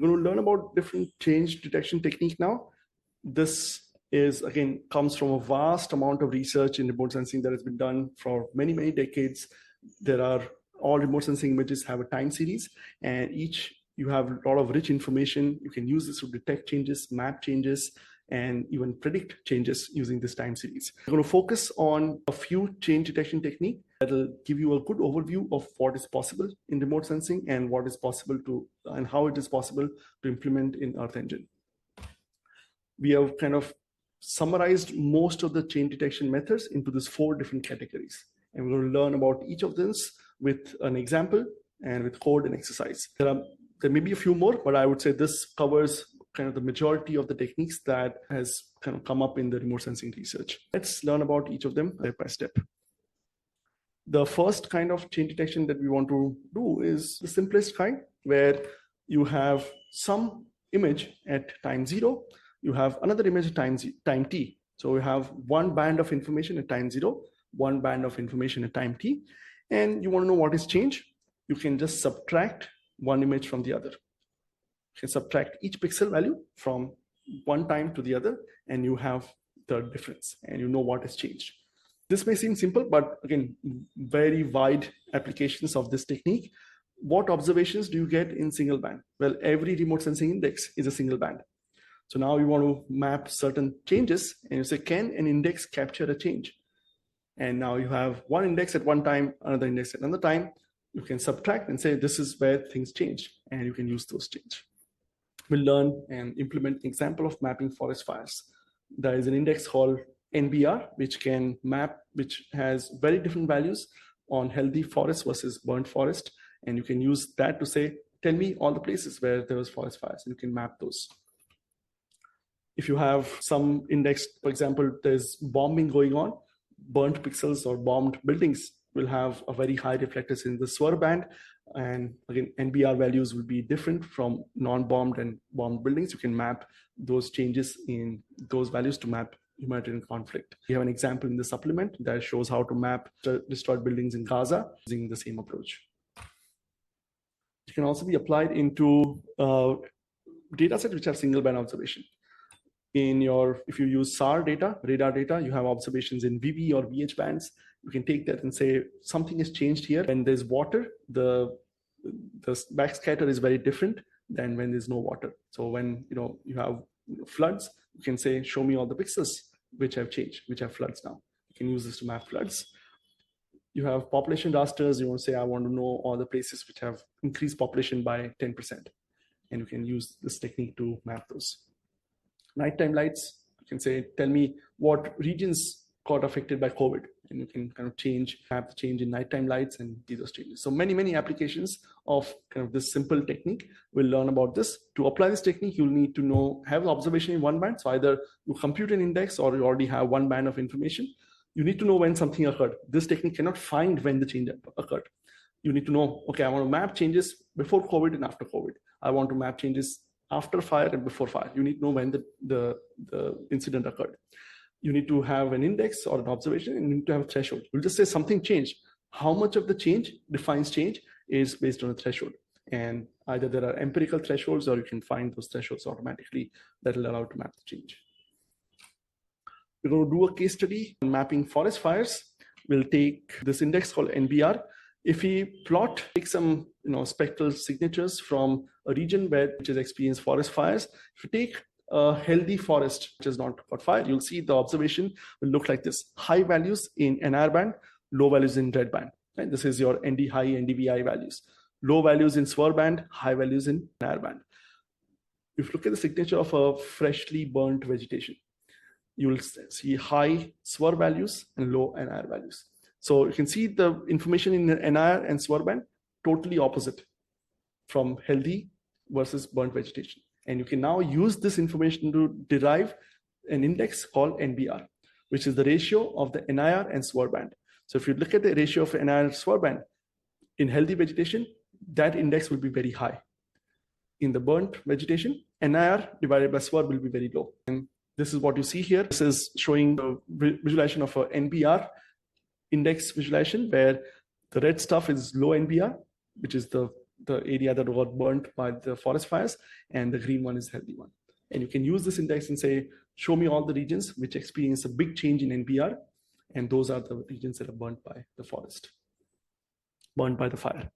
We're going to learn about different change detection technique now. This is, again, comes from a vast amount of research in remote sensing that has been done for many, many decades. All remote sensing images have a time series, and each you have a lot of rich information. You can use this to detect changes, map changes, and even predict changes using this time series. We're going to focus on a few change detection techniques that will give you a good overview of what is possible in remote sensing and what is possible to, and how it is possible to implement in Earth Engine. We have kind of summarized most of the change detection methods into these 4 different categories. And we're going to learn about each of these with an example and with code and exercise. There may be a few more, but I would say this covers kind of the majority of the techniques that has kind of come up in the remote sensing research. Let's learn about each of them step by step. The first kind of change detection that we want to do is the simplest kind, where you have some image at time 0, you have another image at time t. So you have one band of information at time 0, one band of information at time t, and you want to know what is changed. You can just subtract one image from the other. You can subtract each pixel value from one time to the other, and you have the difference, and you know what has changed. This may seem simple, but again, very wide applications of this technique. What observations do you get in single band? Well, every remote sensing index is a single band. So now you want to map certain changes, and you say, can an index capture a change? And now you have one index at one time, another index at another time. You can subtract and say, this is where things change, and you can use those change. We'll learn and implement an example of mapping forest fires. There is an index called NBR, which has very different values on healthy forest versus burnt forest. And you can use that to say, tell me all the places where there was forest fires, and you can map those. If you have some index, for example, there's bombing going on, burnt pixels or bombed buildings will have a very high reflectance in the SWIR band. And again, NBR values will be different from non-bombed and bombed buildings. You can map those changes in those values to map humanitarian conflict. We have an example in the supplement that shows how to map destroyed buildings in Gaza using the same approach. It can also be applied into data sets which have single band observation. If you use SAR data, radar data, you have observations in VV or VH bands. You can take that and say something has changed here. When there's water, the backscatter is very different than when there's no water. So when you have floods, you can say, show me all the pixels which have changed, which have floods now. You can use this to map floods. You have population rasters. You want to say, I want to know all the places which have increased population by 10%. And you can use this technique to map those. Nighttime lights, you can say, tell me what regions got affected by COVID, and you can kind of map the change in nighttime lights and see those changes. So many applications of kind of this simple technique. We'll learn about this. To apply this technique, you'll need to have the observation in one band. So either you compute an index or you already have one band of information. You need to know when something occurred. This technique cannot find when the change occurred. You need to know, okay, I want to map changes before COVID and after COVID. I want to map changes after fire and before fire. You need to know when the incident occurred. You need to have an index or an observation, and you need to have a threshold. We'll just say something changed. How much of the change defines change is based on a threshold. And either there are empirical thresholds, or you can find those thresholds automatically that will allow you to map the change. We're going to do a case study on mapping forest fires. We'll take this index called NBR. If we take some spectral signatures from a region which has experienced forest fires, if you take a healthy forest which has not got fire, you'll see the observation will look like this. High values in NR band, low values in red band. Right? This is your ND high, NDVI values. Low values in SWIR band, high values in NR band. If you look at the signature of a freshly burnt vegetation, you will see high SWIR values and low NR values. So you can see the information in the NR and SWIR band totally opposite from healthy versus burnt vegetation. And you can now use this information to derive an index called NBR, which is the ratio of the NIR and SWIR band. So if you look at the ratio of NIR and SWIR band in healthy vegetation, that index will be very high. In the burnt vegetation, NIR divided by SWIR will be very low. And this is what you see here. This is showing the visualization of a NBR index visualization, where the red stuff is low NBR, which is the the area that got burnt by the forest fires, and the green one is the healthy one. And you can use this index and say, show me all the regions which experience a big change in NPR, and those are the regions that are burnt by the forest, burnt by the fire.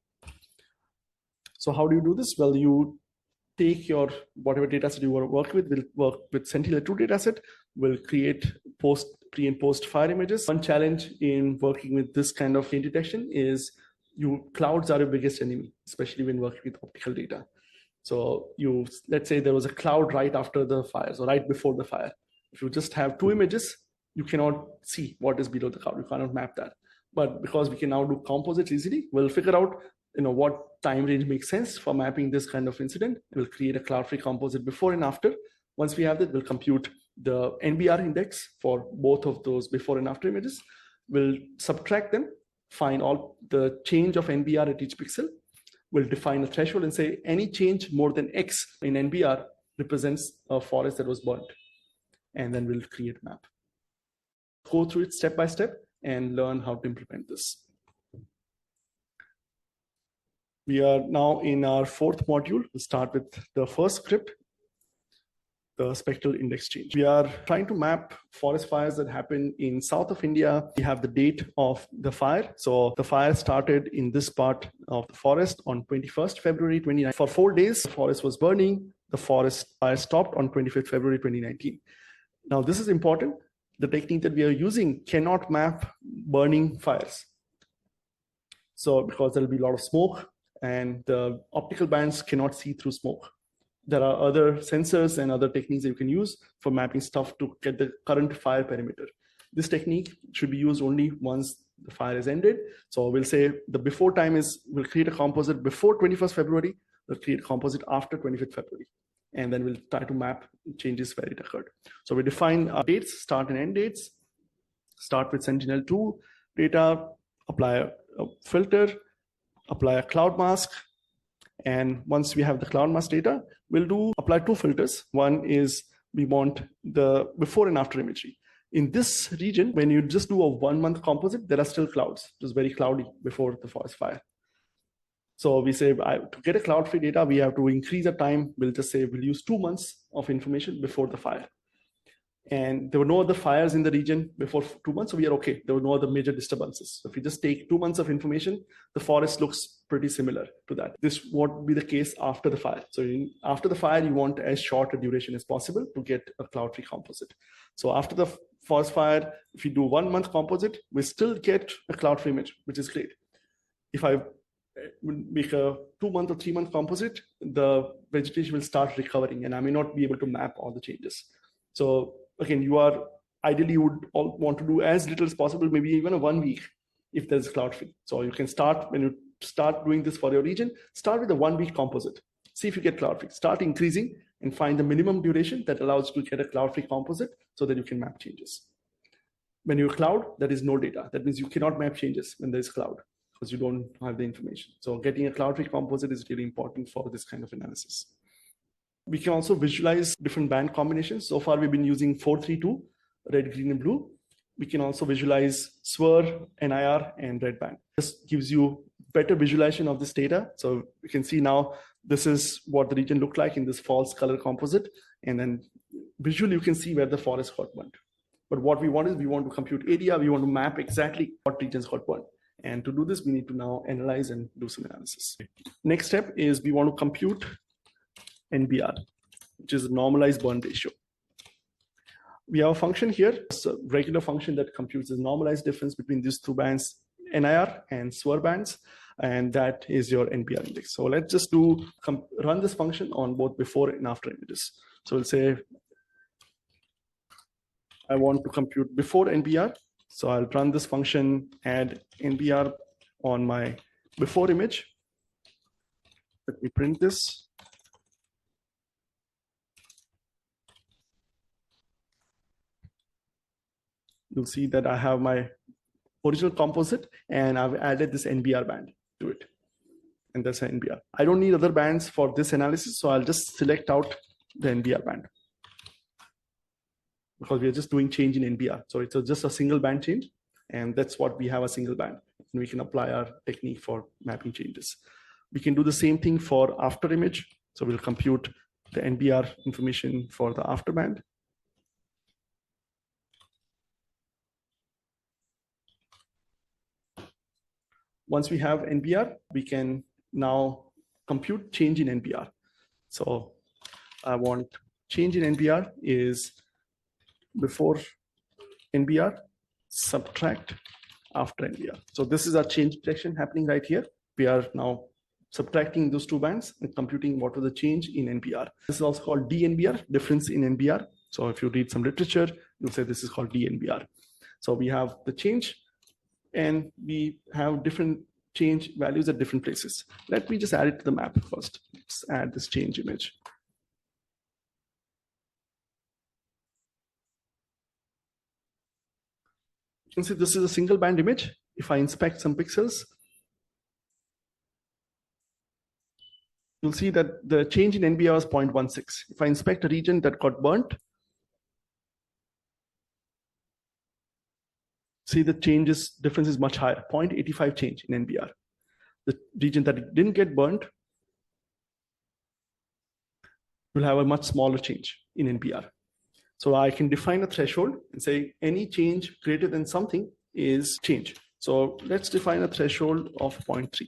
So how do you do this? Well, you take your whatever data set you want to work with, will work with Sentinel-2 dataset, will create pre and post fire images. One challenge in working with this kind of change detection is clouds are your biggest enemy, especially when working with optical data. So let's say there was a cloud right after the fire, so right before the fire. If you just have 2 images, you cannot see what is below the cloud. You cannot map that. But because we can now do composites easily, we'll figure out what time range makes sense for mapping this kind of incident. We'll create a cloud-free composite before and after. Once we have that, we'll compute the NBR index for both of those before and after images. We'll subtract them, find all the change of NBR at each pixel. We'll define a threshold and say any change more than X in NBR represents a forest that was burnt. And then we'll create a map. Go through it step by step and learn how to implement this. We are now in our 4th module. We'll start with the first script, the spectral index change. We are trying to map forest fires that happen in south of India. We have the date of the fire. So the fire started in this part of the forest on 21st February 2019. For 4 days, the forest was burning. The forest fire stopped on 25th February 2019. Now, this is important. The technique that we are using cannot map burning fires. So because there'll be a lot of smoke, and the optical bands cannot see through smoke. There are other sensors and other techniques that you can use for mapping stuff to get the current fire perimeter. This technique should be used only once the fire is ended. So we'll say the before time is, we'll create a composite before 21st February, we'll create a composite after 25th February. And then we'll try to map changes where it occurred. So we define our dates, start and end dates, start with Sentinel-2 data, apply a filter, apply a cloud mask. And once we have the cloud mask data, we'll apply 2 filters. One is we want the before and after imagery. In this region, when you just do a 1-month composite, there are still clouds. It was very cloudy before the forest fire. So we say to get a cloud-free data, we have to increase the time. We'll just say we'll use 2 months of information before the fire. And there were no other fires in the region before 2 months, so we are okay. There were no other major disturbances. So if you just take 2 months of information, the forest looks pretty similar to that. This won't be the case after the fire. So after the fire, you want as short a duration as possible to get a cloud-free composite. So after the forest fire, if you do 1 month composite, we still get a cloud-free image, which is great. If I make a 2 month or 3 month composite, the vegetation will start recovering and I may not be able to map all the changes. So again, ideally you would want to do as little as possible, maybe even a 1 week if there's cloud-free. So you can start, when you start doing this for your region, start with a 1 week composite. See if you get cloud-free. Start increasing and find the minimum duration that allows you to get a cloud-free composite so that you can map changes. When you're cloud, there is no data. That means you cannot map changes when there's cloud because you don't have the information. So getting a cloud-free composite is really important for this kind of analysis. We can also visualize different band combinations. So far, we've been using 432, red, green, and blue. We can also visualize SWIR, NIR, and red band. This gives you better visualization of this data. So you can see now, this is what the region looked like in this false color composite. And then visually, you can see where the forest got burnt. But what we want is we want to compute area. We want to map exactly what regions got burnt. And to do this, we need to now analyze and do some analysis. Next step is we want to compute NBR, which is a normalized burn ratio. We have a function here, it's a regular function that computes the normalized difference between these 2 bands, NIR and SWIR bands, and that is your NBR index. So let's just run this function on both before and after images. So we'll say, I want to compute before NBR. So I'll run this function, add NBR on my before image. Let me print this. You'll see that I have my original composite and I've added this NBR band to it. And that's an NBR. I don't need other bands for this analysis, so I'll just select out the NBR band because we are just doing change in NBR. So it's just a single band change, and that's what we have, a single band. And we can apply our technique for mapping changes. We can do the same thing for after image. So we'll compute the NBR information for the after band. Once we have NBR, we can now compute change in NBR. So I want change in NBR is before NBR, subtract after NBR. So this is our change detection happening right here. We are now subtracting those two bands and computing what was the change in NBR. This is also called DNBR, difference in NBR. So if you read some literature, you'll say this is called DNBR. So we have the change and we have different change values at different places. Let me just add it to the map first. Let's add this change image. You can see this is a single band image. If I inspect some pixels, you'll see that the change in NBR was 0.16. If I inspect a region that got burnt, see the difference is much higher, 0.85 change in NBR. The region that didn't get burnt will have a much smaller change in NBR. So I can define a threshold and say any change greater than something is change. So let's define a threshold of 0.3.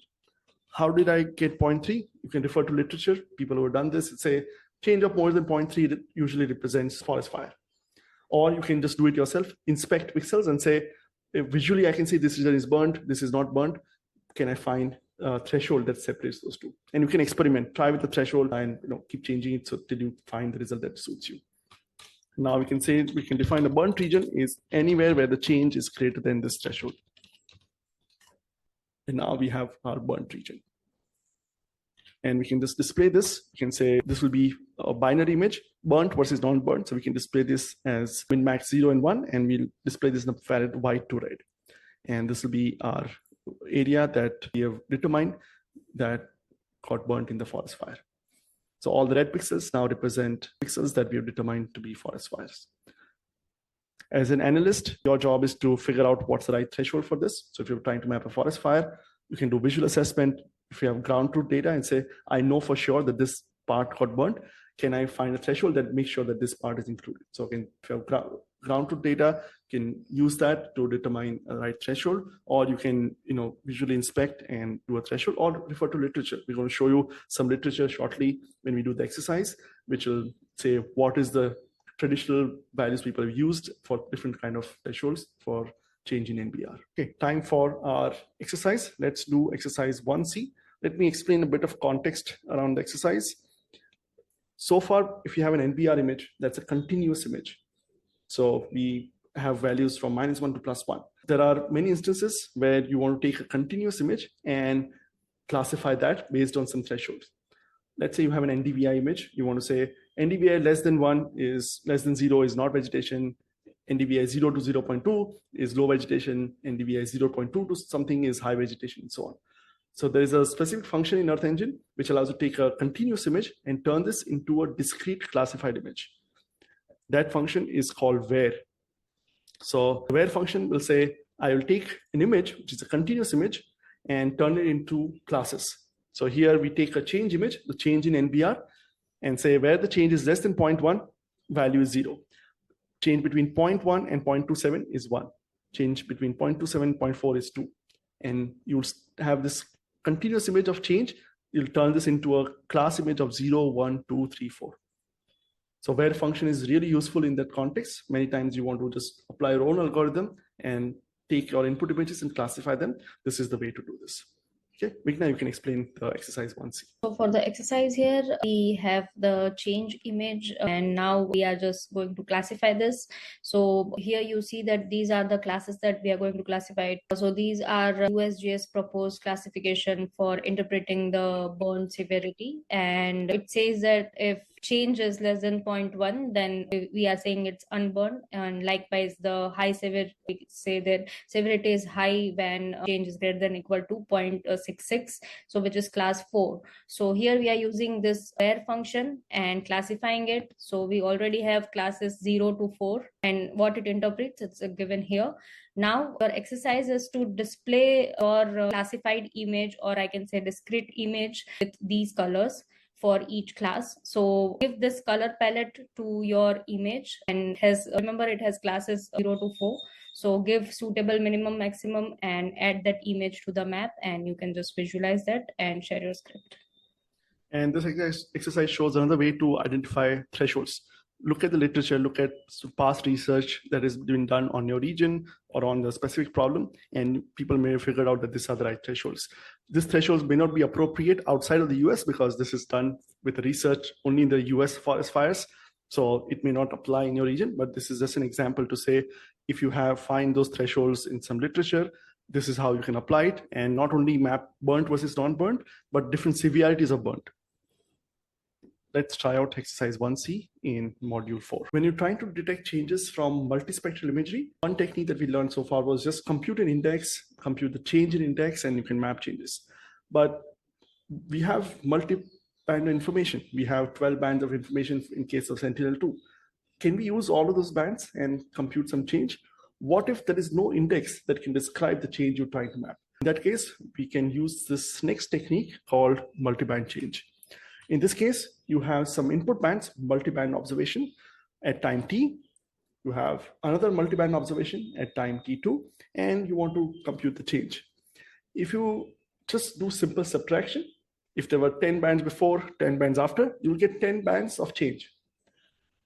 How did I get 0.3? You can refer to literature. People who have done this say change of more than 0.3 that usually represents forest fire. Or you can just do it yourself, inspect pixels and say, visually I can see this region is burnt, this is not burnt. Can I find a threshold that separates those two? And you can experiment, try with the threshold and keep changing it so till you find the result that suits you. Now we can say we can define a burnt region is anywhere where the change is greater than this threshold. And now we have our burnt region. And we can just display this. You can say this will be a binary image, burnt versus non-burnt. So we can display this as min max 0 and 1, and we'll display this in a Farad white to red. And this will be our area that we have determined that got burnt in the forest fire. So all the red pixels now represent pixels that we have determined to be forest fires. As an analyst, your job is to figure out what's the right threshold for this. So if you're trying to map a forest fire, you can do visual assessment. If you have ground truth data and say, I know for sure that this part got burnt, can I find a threshold that makes sure that this part is included? So if you have ground truth data, you can use that to determine a right threshold, or you can visually inspect and do a threshold, or refer to literature. We're going to show you some literature shortly when we do the exercise, which will say what is the traditional values people have used for different kind of thresholds for change in NBR. Okay, time for our exercise. Let's do exercise 1C. Let me explain a bit of context around the exercise. So far, if you have an NBR image, that's a continuous image. So we have values from -1 to +1. There are many instances where you want to take a continuous image and classify that based on some thresholds. Let's say you have an NDVI image. You want to say NDVI less than 1 is less than 0 is not vegetation. NDVI 0 to 0.2 is low vegetation. NDVI 0.2 to something is high vegetation, and so on. So there is a specific function in Earth Engine which allows you to take a continuous image and turn this into a discrete classified image. That function is called where. So the where function will say, I will take an image, which is a continuous image, and turn it into classes. So here we take a change image, the change in NBR, and say where the change is less than 0.1, value is 0. Change between 0.1 and 0.27 is 1. Change between 0.27 and 0.4 is 2. And you'll have this continuous image of change. You'll turn this into a class image of 0, 1, 2, 3, 4. So where function is really useful in that context. Many times you want to just apply your own algorithm and take your input images and classify them. This is the way to do this. Okay, Vigna, you can explain the exercise 1C. So for the exercise here, we have the change image, and now we are just going to classify this. So here you see that these are the classes that we are going to classify. So these are USGS proposed classification for interpreting the burn severity. And it says that if change is less than 0.1, then we are saying it's unburned. And likewise, the high severity, we say that severity is high when change is greater than or equal to 0.66, so which is class 4. So here we are using this where function and classifying it. So we already have classes 0 to 4, and what it interprets, it's given here. Now your exercise is to display your classified image, or I can say discrete image, with these colors for each class. So give this color palette to your image, and remember it has classes 0 to 4. So give suitable minimum, maximum, and add that image to the map, and you can just visualize that and share your script. And this exercise shows another way to identify thresholds. Look at the literature, look at past research that has been done on your region or on the specific problem, and people may have figured out that these are the right thresholds. These thresholds may not be appropriate outside of the US because this is done with research only in the US forest fires. So it may not apply in your region, but this is just an example to say, if you find those thresholds in some literature, this is how you can apply it, and not only map burnt versus non-burnt, but different severities of burnt. Let's try out exercise 1C in module 4. When you're trying to detect changes from multispectral imagery, one technique that we learned so far was just compute an index, compute the change in index, and you can map changes. But we have multi-band information. We have 12 bands of information in case of Sentinel-2. Can we use all of those bands and compute some change? What if there is no index that can describe the change you're trying to map? In that case, we can use this next technique called multi-band change. In this case, you have some input bands, multi-band observation at time t. You have another multi-band observation at time t2, and you want to compute the change. If you just do simple subtraction, if there were 10 bands before, 10 bands after, you will get 10 bands of change.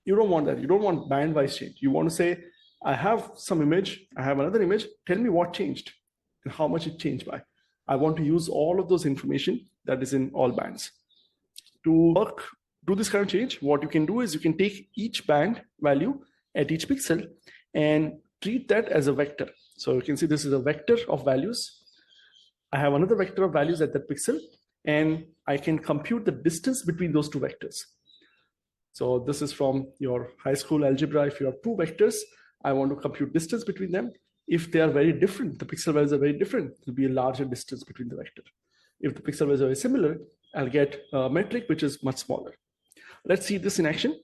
You don't want that. You don't want band-wise change. You want to say, I have some image, I have another image, tell me what changed and how much it changed by. I want to use all of those information that is in all bands. To do this kind of change, what you can do is you can take each band value at each pixel and treat that as a vector. So you can see this is a vector of values. I have another vector of values at that pixel, and I can compute the distance between those two vectors. So this is from your high school algebra. If you have two vectors, I want to compute distance between them. If they are very different, the pixel values are very different, there will be a larger distance between the vector. If the pixel values are very similar, I'll get a metric which is much smaller. Let's see this in action.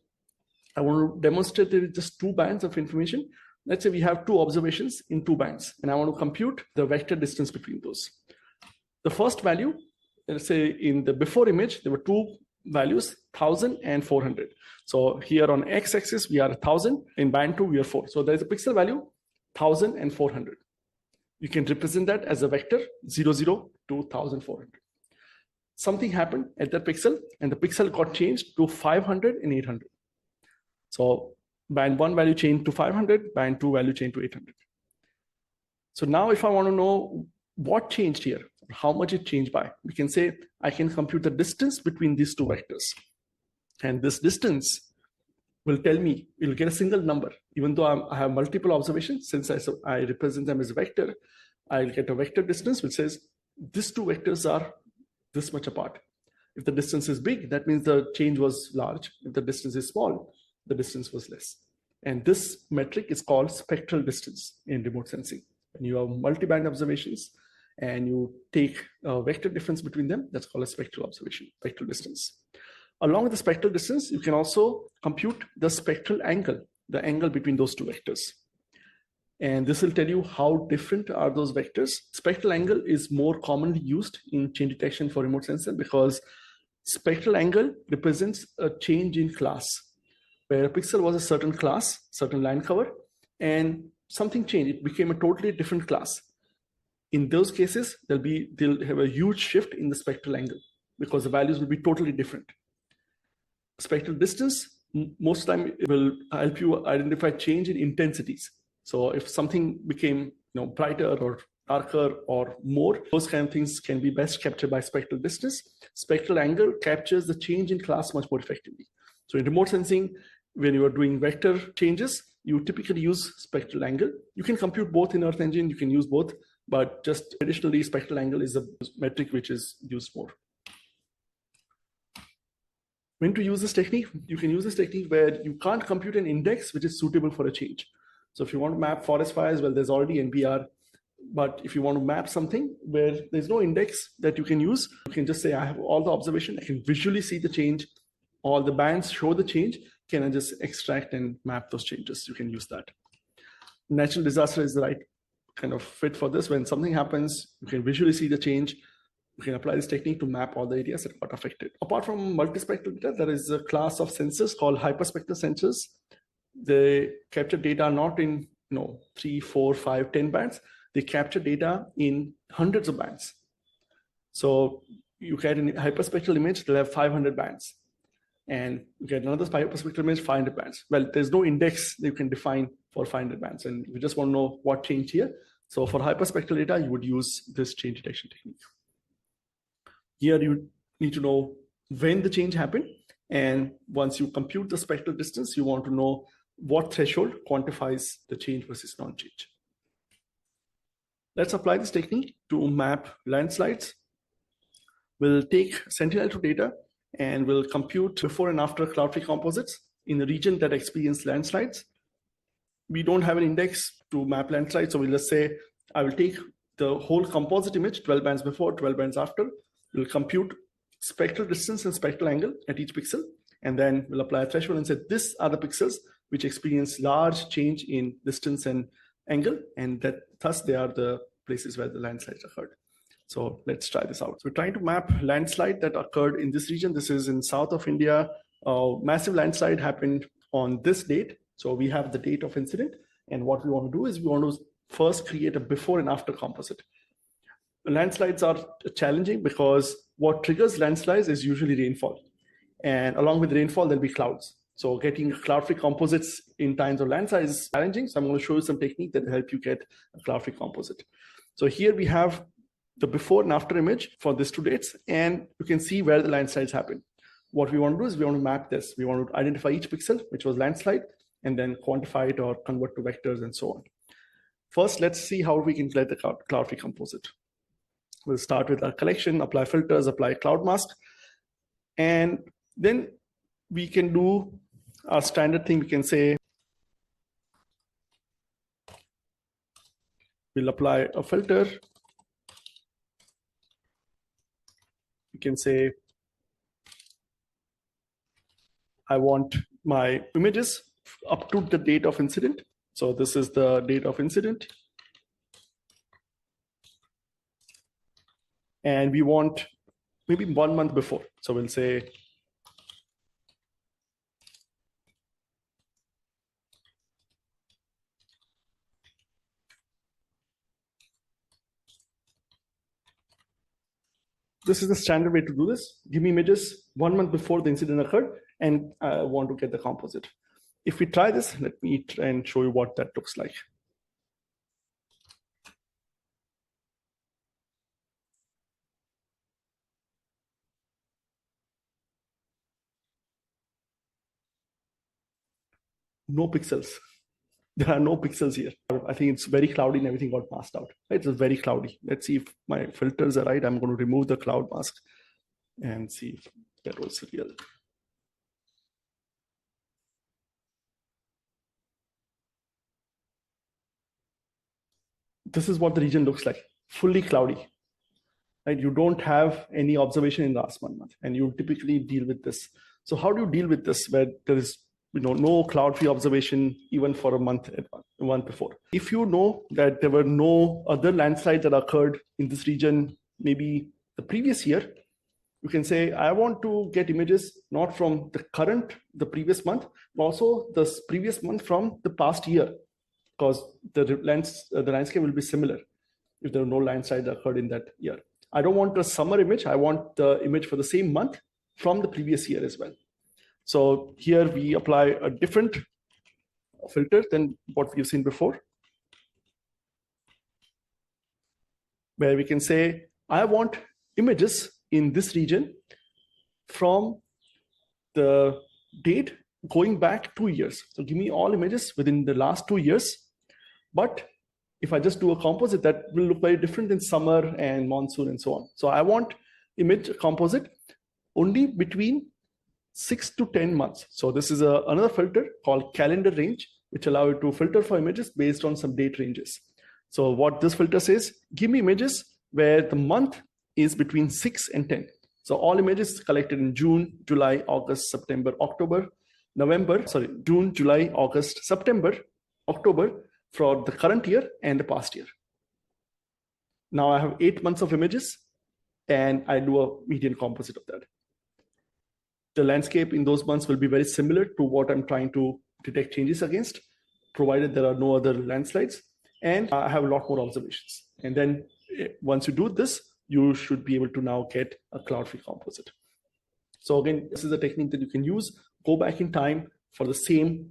I want to demonstrate there is just two bands of information. Let's say we have two observations in two bands, and I want to compute the vector distance between those. The first value, let's say in the before image, there were two values, 1000 and 400. So here on x-axis, we are 1000. In band 2, we are 4. So there's a pixel value, 1000 and 400. You can represent that as a vector, 00 to 1400. Something happened at that pixel, and the pixel got changed to 500 and 800. So band 1 value changed to 500, band 2 value changed to 800. So now if I want to know what changed here, how much it changed by, we can say I can compute the distance between these two vectors. And this distance will tell me, it will get a single number. Even though I have multiple observations, since I represent them as a vector, I'll get a vector distance which says these two vectors are this much apart. If the distance is big, that means the change was large. If the distance is small, the distance was less. And this metric is called spectral distance in remote sensing. When you have multi-band observations and you take a vector difference between them, that's called a spectral observation, spectral distance. Along with the spectral distance, you can also compute the spectral angle, the angle between those two vectors. And this will tell you how different are those vectors. Spectral angle is more commonly used in change detection for remote sensor because spectral angle represents a change in class, where a pixel was a certain class, certain line cover, and something changed. It became a totally different class. In those cases, they'll have a huge shift in the spectral angle because the values will be totally different. Spectral distance, most of the time, it will help you identify change in intensities. So if something became brighter or darker or more, those kind of things can be best captured by spectral distance. Spectral angle captures the change in class much more effectively. So in remote sensing, when you are doing vector changes, you typically use spectral angle. You can compute both in Earth Engine, you can use both, but just additionally, spectral angle is a metric which is used more. When to use this technique? You can use this technique where you can't compute an index which is suitable for a change. So if you want to map forest fires, well, there's already NPR. But if you want to map something where there's no index that you can use, you can just say, I have all the observation, I can visually see the change, all the bands show the change, can I just extract and map those changes? You can use that. Natural disaster is the right kind of fit for this. When something happens, you can visually see the change. You can apply this technique to map all the areas that got affected. Apart from multispectral data, there is a class of sensors called hyperspectral sensors. They capture data not in 3, 4, 5, 10 bands. They capture data in hundreds of bands. So you get a hyperspectral image, they'll have 500 bands. And you get another hyperspectral image, 500 bands. Well, there's no index that you can define for 500 bands. And you just want to know what changed here. So for hyperspectral data, you would use this change detection technique. Here you need to know when the change happened. And once you compute the spectral distance, you want to know what threshold quantifies the change versus non-change. Let's apply this technique to map landslides. We'll take Sentinel-2 data and we'll compute before and after cloud-free composites in the region that experienced landslides. We don't have an index to map landslides, so we'll just say, I will take the whole composite image, 12 bands before, 12 bands after. We'll compute spectral distance and spectral angle at each pixel, and then we'll apply a threshold and say, these are the pixels which experience large change in distance and angle, and that thus they are the places where the landslides occurred. So let's try this out. So we're trying to map landslide that occurred in this region. This is in south of India. Massive landslide happened on this date. So we have the date of incident. And what we want to do is we want to first create a before and after composite. Landslides are challenging because what triggers landslides is usually rainfall. And along with rainfall, there'll be clouds. So getting cloud-free composites in times of landslides is challenging. So I'm going to show you some technique that will help you get a cloud-free composite. So here we have the before and after image for these two dates, and you can see where the landslides happen. What we want to do is we want to map this. We want to identify each pixel, which was landslide, and then quantify it or convert to vectors and so on. First, let's see how we can get the cloud-free composite. We'll start with our collection, apply filters, apply cloud mask, and then we can do our standard thing. We can say, we'll apply a filter. You can say, I want my images up to the date of incident. So this is the date of incident. And we want maybe 1 month before. So we'll say, this is the standard way to do this. Give me images 1 month before the incident occurred, and I want to get the composite. If we try this, let me try and show you what that looks like. No pixels. There are no pixels here. I think it's very cloudy and everything got masked out. It's very cloudy. Let's see if my filters are right. I'm going to remove the cloud mask and see if that was real. This is what the region looks like, fully cloudy. Right? You don't have any observation in the last 1 month, and you typically deal with this. So how do you deal with this where there is no cloud-free observation even for a month before? If you know that there were no other landslides that occurred in this region, maybe the previous year, you can say, I want to get images not from the previous month, but also the previous month from the past year, because the landscape will be similar if there are no landslides that occurred in that year. I don't want a summer image. I want the image for the same month from the previous year as well. So here we apply a different filter than what we've seen before, where we can say, I want images in this region from the date going back 2 years. So give me all images within the last 2 years. But if I just do a composite, that will look very different in summer and monsoon and so on. So I want image composite only between 6 to 10 months. So this is another filter called calendar range, which allow you to filter for images based on some date ranges. So what this filter says, give me images where the month is between 6 and 10. So all images collected in June, July, August, September, October, June, July, August, September, October for the current year and the past year. Now I have 8 months of images and I do a median composite of that. The landscape in those months will be very similar to what I'm trying to detect changes against, provided there are no other landslides, and I have a lot more observations. And then once you do this, you should be able to now get a cloud-free composite. So again, this is a technique that you can use, go back in time for the same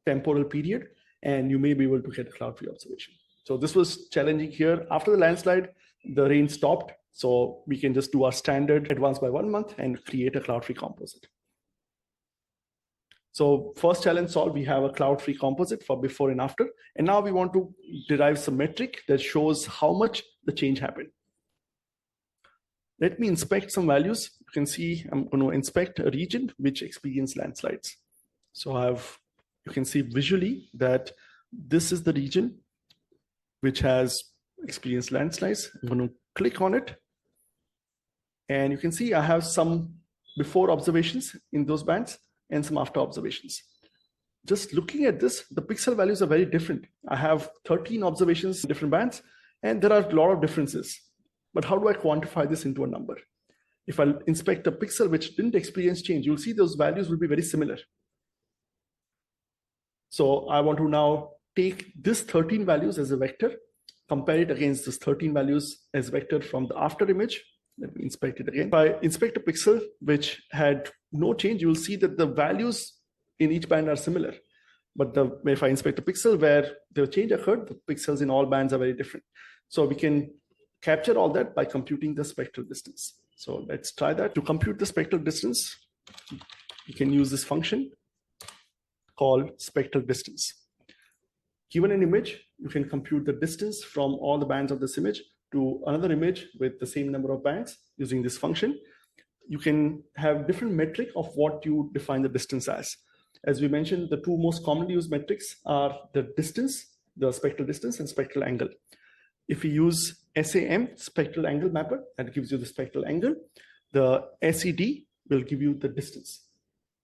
temporal period, and you may be able to get a cloud-free observation. So this was challenging here. After the landslide, the rain stopped. So we can just do our standard advance by 1 month and create a cloud-free composite. So first challenge solved, we have a cloud-free composite for before and after. And now we want to derive some metric that shows how much the change happened. Let me inspect some values. You can see I'm going to inspect a region which experienced landslides. So you can see visually that this is the region which has experienced landslides. I'm going to click on it. And you can see I have some before observations in those bands and some after observations. Just looking at this, the pixel values are very different. I have 13 observations in different bands, and there are a lot of differences. But how do I quantify this into a number? If I inspect a pixel which didn't experience change, you'll see those values will be very similar. So I want to now take this 13 values as a vector, compare it against this 13 values as vector from the after image. Let me inspect it again. If I inspect a pixel which had no change, you will see that the values in each band are similar. But if I inspect a pixel where the change occurred, the pixels in all bands are very different. So we can capture all that by computing the spectral distance. So let's try that. To compute the spectral distance, you can use this function called spectral distance. Given an image, you can compute the distance from all the bands of this image to another image with the same number of bands using this function. You can have different metric of what you define the distance as. As we mentioned, the two most commonly used metrics are the distance, the spectral distance, and spectral angle. If we use SAM, spectral angle mapper, that gives you the spectral angle. The SED will give you the distance.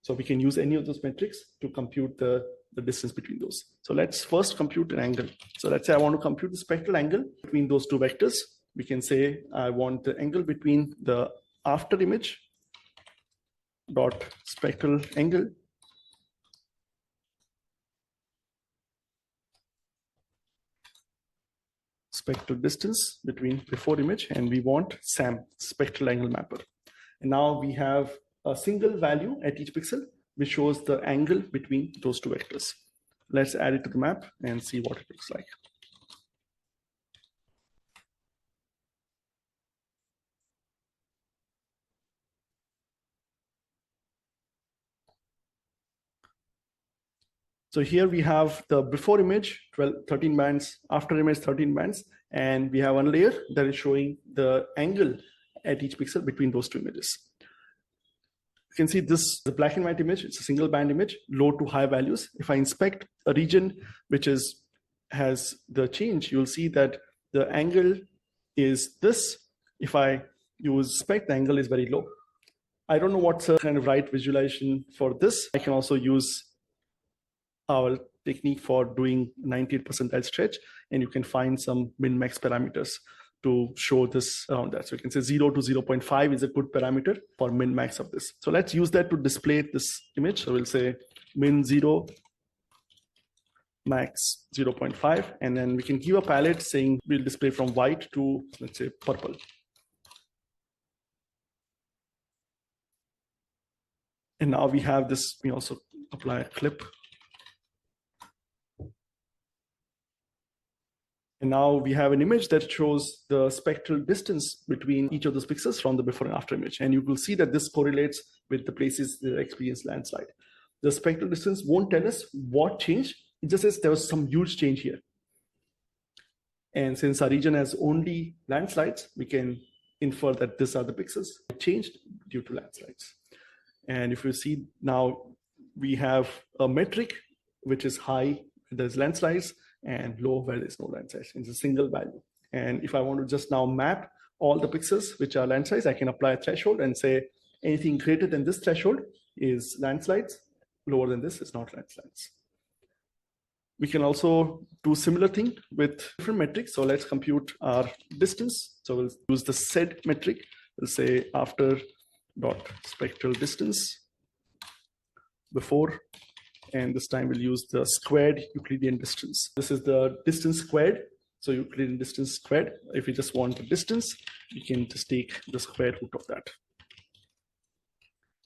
So we can use any of those metrics to compute the distance between those. So let's first compute an angle. So let's say I want to compute the spectral angle between those two vectors. We can say I want the angle between the after image dot spectral angle spectral distance between before image, and we want SAM, spectral angle mapper. And now we have a single value at each pixel which shows the angle between those two vectors. Let's add it to the map and see what it looks like. So here we have the before image, 13 bands, after image, 13 bands, and we have one layer that is showing the angle at each pixel between those two images. You can see this, the black and white image, it's a single band image, low to high values. If I inspect a region which has the change, you'll see that the angle is this. If I use spec, the angle is very low. I don't know what's the kind of right visualization for this. I can also use our technique for doing 98th percentile stretch, and you can find some min-max parameters to show this around that. So you can say 0 to 0.5 is a good parameter for min-max of this. So let's use that to display this image. So we'll say min 0, max 0.5, and then we can give a palette saying we'll display from white to, let's say, purple. And now we have this, we also apply a clip. And now we have an image that shows the spectral distance between each of those pixels from the before and after image. And you will see that this correlates with the places that experience landslide. The spectral distance won't tell us what changed. It just says there was some huge change here. And since our region has only landslides, we can infer that these are the pixels that changed due to landslides. And if you see now, we have a metric which is high, there's landslides, and low where there's no landslides. It's a single value. And if I want to just now map all the pixels which are landslides, I can apply a threshold and say anything greater than this threshold is landslides, lower than this is not landslides. We can also do similar thing with different metrics. So let's compute our distance. So we'll use the SED metric. We'll say after dot spectral distance before, and this time we'll use the squared Euclidean distance. This is the distance squared. So Euclidean distance squared. If you just want the distance, you can just take the square root of that.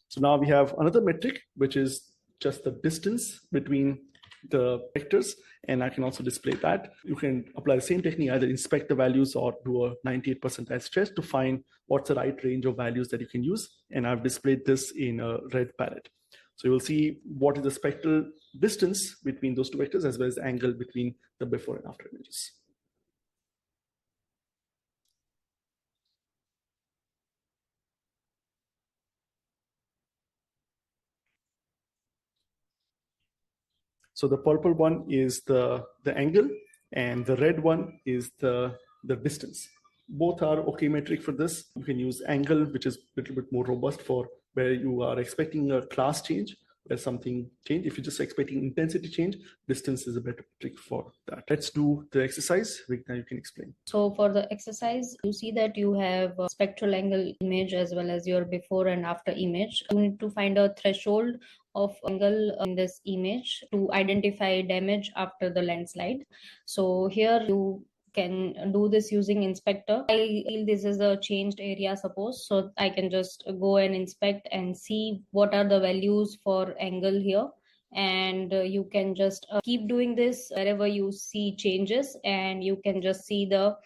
So now we have another metric, which is just the distance between the vectors, and I can also display that. You can apply the same technique, either inspect the values or do a 98% stress to find what's the right range of values that you can use. And I've displayed this in a red palette. So you will see what is the spectral distance between those two vectors, as well as the angle between the before and after images. So the purple one is the angle, and the red one is the distance. Both are okay metric for this. You can use angle, which is a little bit more robust for where you are expecting a class change, where something change. If you're just expecting intensity change, distance is a better metric for that. Let's do the exercise. Now you can explain. So for the exercise, you see that you have a spectral angle image as well as your before and after image. You need to find a threshold of angle in this image to identify damage after the landslide. So here you can do this using inspector. I feel this is a changed area, suppose, so I can just go and inspect and see what are the values for angle here. And you can just keep doing this wherever you see changes, and you can just see the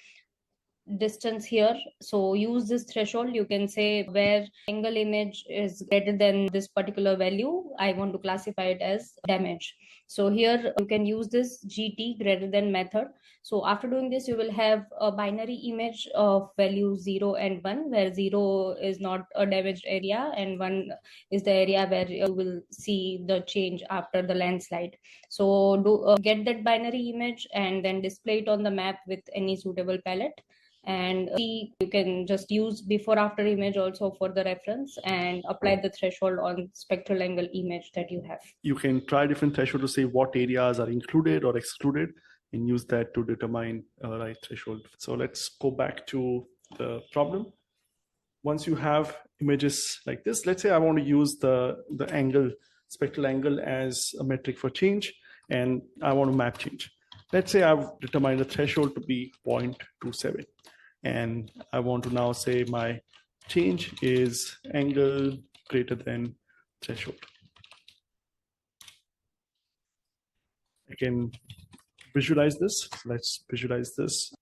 distance here. So use this threshold. You can say where angle image is greater than this particular value, I want to classify it as damage. So here you can use this GT greater than method. So after doing this, you will have a binary image of value 0 and 1, where 0 is not a damaged area and 1 is the area where you will see the change after the landslide. So get that binary image and then display it on the map with any suitable palette. And you can just use before after image also for the reference and apply the threshold on spectral angle image that you have. You can try different threshold to say what areas are included or excluded, and use that to determine a right threshold. So let's go back to the problem. Once you have images like this, let's say I want to use the angle, spectral angle as a metric for change, and I want to map change. Let's say I've determined the threshold to be 0.27. And I want to now say my change is angle greater than threshold. I can visualize this. Let's visualize this.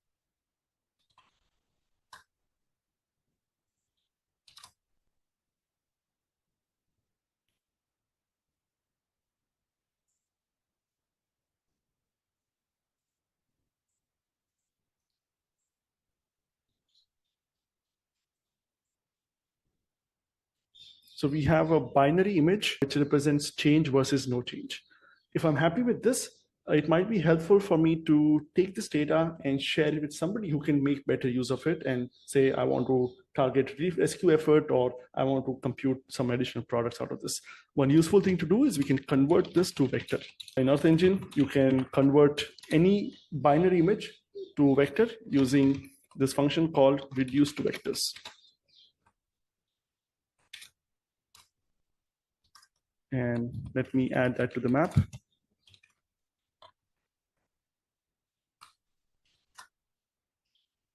So we have a binary image which represents change versus no change. If I'm happy with this, it might be helpful for me to take this data and share it with somebody who can make better use of it and say, I want to target rescue effort, or I want to compute some additional products out of this. One useful thing to do is we can convert this to vector. In Earth Engine, you can convert any binary image to vector using this function called reduce to vectors. And let me add that to the map.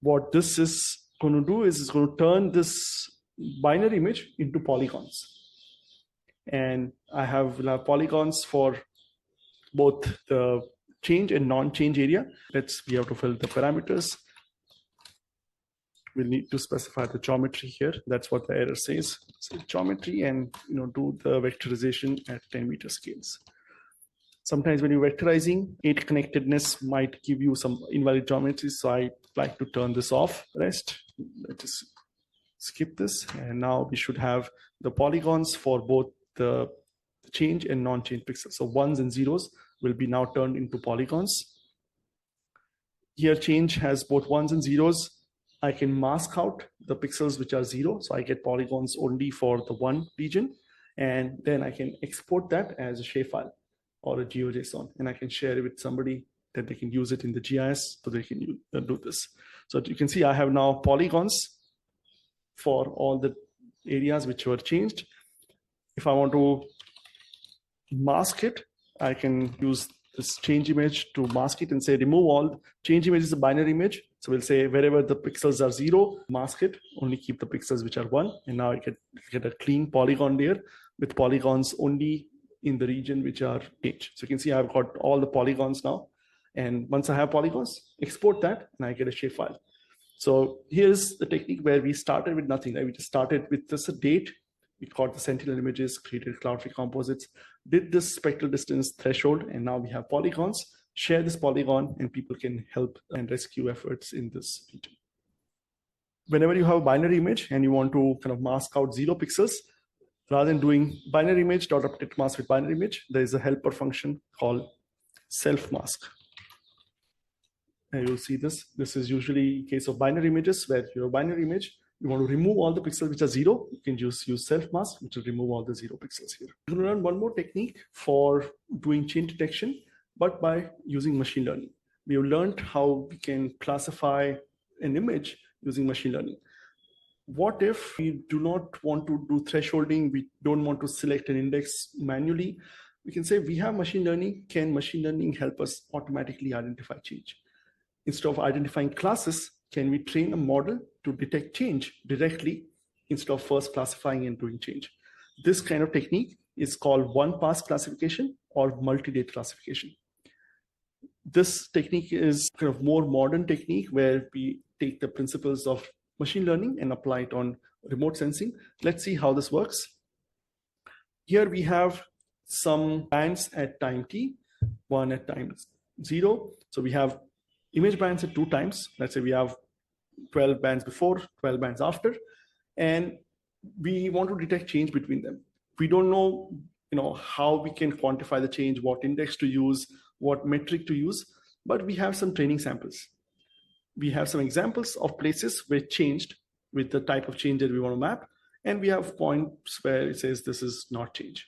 What this is going to do is it's going to turn this binary image into polygons. And I have polygons for both the change and non-change area. We have to fill the parameters. We'll need to specify the geometry here. That's what the error says. So geometry, and do the vectorization at 10-meter scales. Sometimes when you're vectorizing, 8 connectedness might give you some invalid geometry, so I like to turn this off. Let's just skip this. And now we should have the polygons for both the change and non-change pixels. So ones and zeros will be now turned into polygons. Here change has both ones and zeros. I can mask out the pixels which are zero. So I get polygons only for the one region. And then I can export that as a shapefile or a GeoJSON. And I can share it with somebody that they can use it in the GIS so they can do this. So you can see I have now polygons for all the areas which were changed. If I want to mask it, I can use this change image to mask it and say remove all. Change image is a binary image. So we'll say wherever the pixels are zero, mask it, only keep the pixels which are one. And now I get a clean polygon layer with polygons only in the region which are changed. So you can see I've got all the polygons now. And once I have polygons, export that and I get a shapefile. So here's the technique where we started with nothing. Right? We just started with just a date. We got the Sentinel images, created cloud-free composites, did this spectral distance threshold, and now we have polygons. Share this polygon and people can help and rescue efforts in this region. Whenever you have a binary image and you want to kind of mask out 0 pixels, rather than doing binary image dot update mask with binary image, there is a helper function called self mask. And you'll see this. This is usually in case of binary images where you have a binary image, you want to remove all the pixels which are 0, you can just use self mask, which will remove all the 0 pixels here. We're going to learn one more technique for doing change detection, but by using machine learning. We have learned how we can classify an image using machine learning. What if we do not want to do thresholding? We don't want to select an index manually. We can say we have machine learning. Can machine learning help us automatically identify change? Instead of identifying classes, can we train a model to detect change directly instead of first classifying and doing change? This kind of technique is called one-pass classification or multi-date classification. This technique is kind of more modern technique where we take the principles of machine learning and apply it on remote sensing. Let's see how this works. Here we have some bands at time t, one at time 0. So we have image bands at 2 times. Let's say we have 12 bands before, 12 bands after, and we want to detect change between them. We don't know, how we can quantify the change, what index to use, what metric to use, but we have some training samples. We have some examples of places where changed with the type of change that we want to map, and we have points where it says this is not change.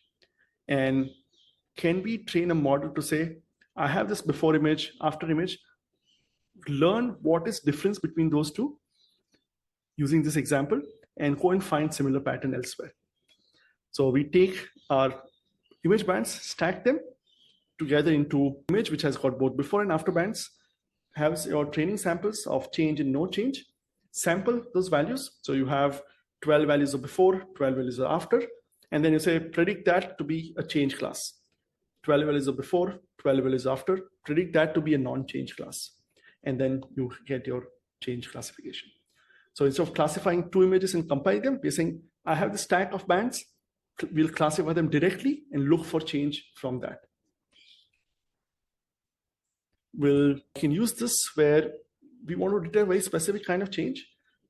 And can we train a model to say, I have this before image, after image, learn what is difference between those two using this example and go and find similar pattern elsewhere. So we take our image bands, stack them together into image which has got both before and after bands, have your training samples of change and no change, sample those values. So you have 12 values of before, 12 values of after, and then you say predict that to be a change class. 12 values of before, 12 values after, predict that to be a non-change class. And then you get your change classification. So instead of classifying 2 images and compiling them, we're saying, I have the stack of bands, we'll classify them directly and look for change from that. We can use this where we want to detect a very specific kind of change,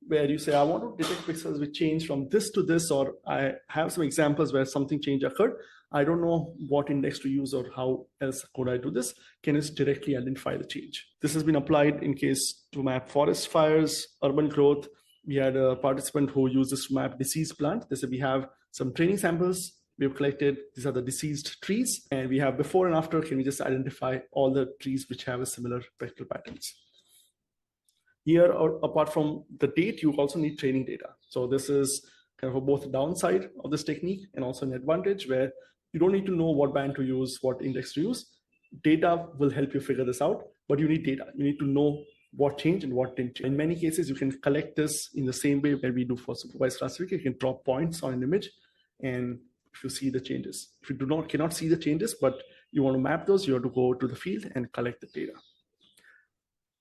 where you say, I want to detect pixels which change from this to this, or I have some examples where something change occurred. I don't know what index to use or how else could I do this. Can it directly identify the change? This has been applied in case to map forest fires, urban growth. We had a participant who used this to map deceased plant. They said we have some training samples we've collected. These are the deceased trees, and we have before and after. Can we just identify all the trees which have a similar spectral patterns? Here, apart from the date, you also need training data. So this is kind of both a downside of this technique and also an advantage where you don't need to know what band to use, what index to use. Data will help you figure this out, but you need data. You need to know what changed and what didn't change. In many cases, you can collect this in the same way where we do for supervised classification. You can drop points on an image, and if you see the changes. If you cannot see the changes, but you want to map those, you have to go to the field and collect the data.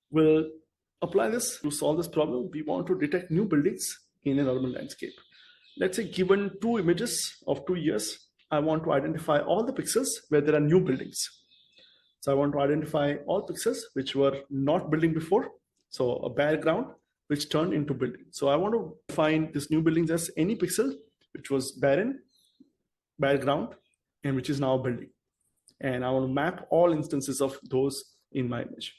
We'll apply this to solve this problem. We want to detect new buildings in an urban landscape. Let's say given 2 images of 2 years, I want to identify all the pixels where there are new buildings. So I want to identify all pixels which were not building before, so a bare ground, which turned into building. So I want to find this new building as any pixel which was barren, background, and which is now a building. And I want to map all instances of those in my image.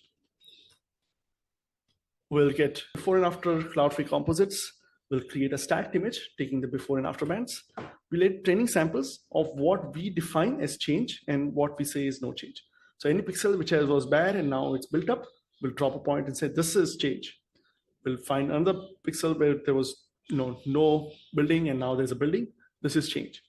We'll get before and after cloud-free composites. We'll create a stacked image taking the before and after bands. We'll add training samples of what we define as change and what we say is no change. So any pixel which was bad and now it's built up, we'll drop a point and say this is change. We'll find another pixel where there was no building and now there's a building. This is change.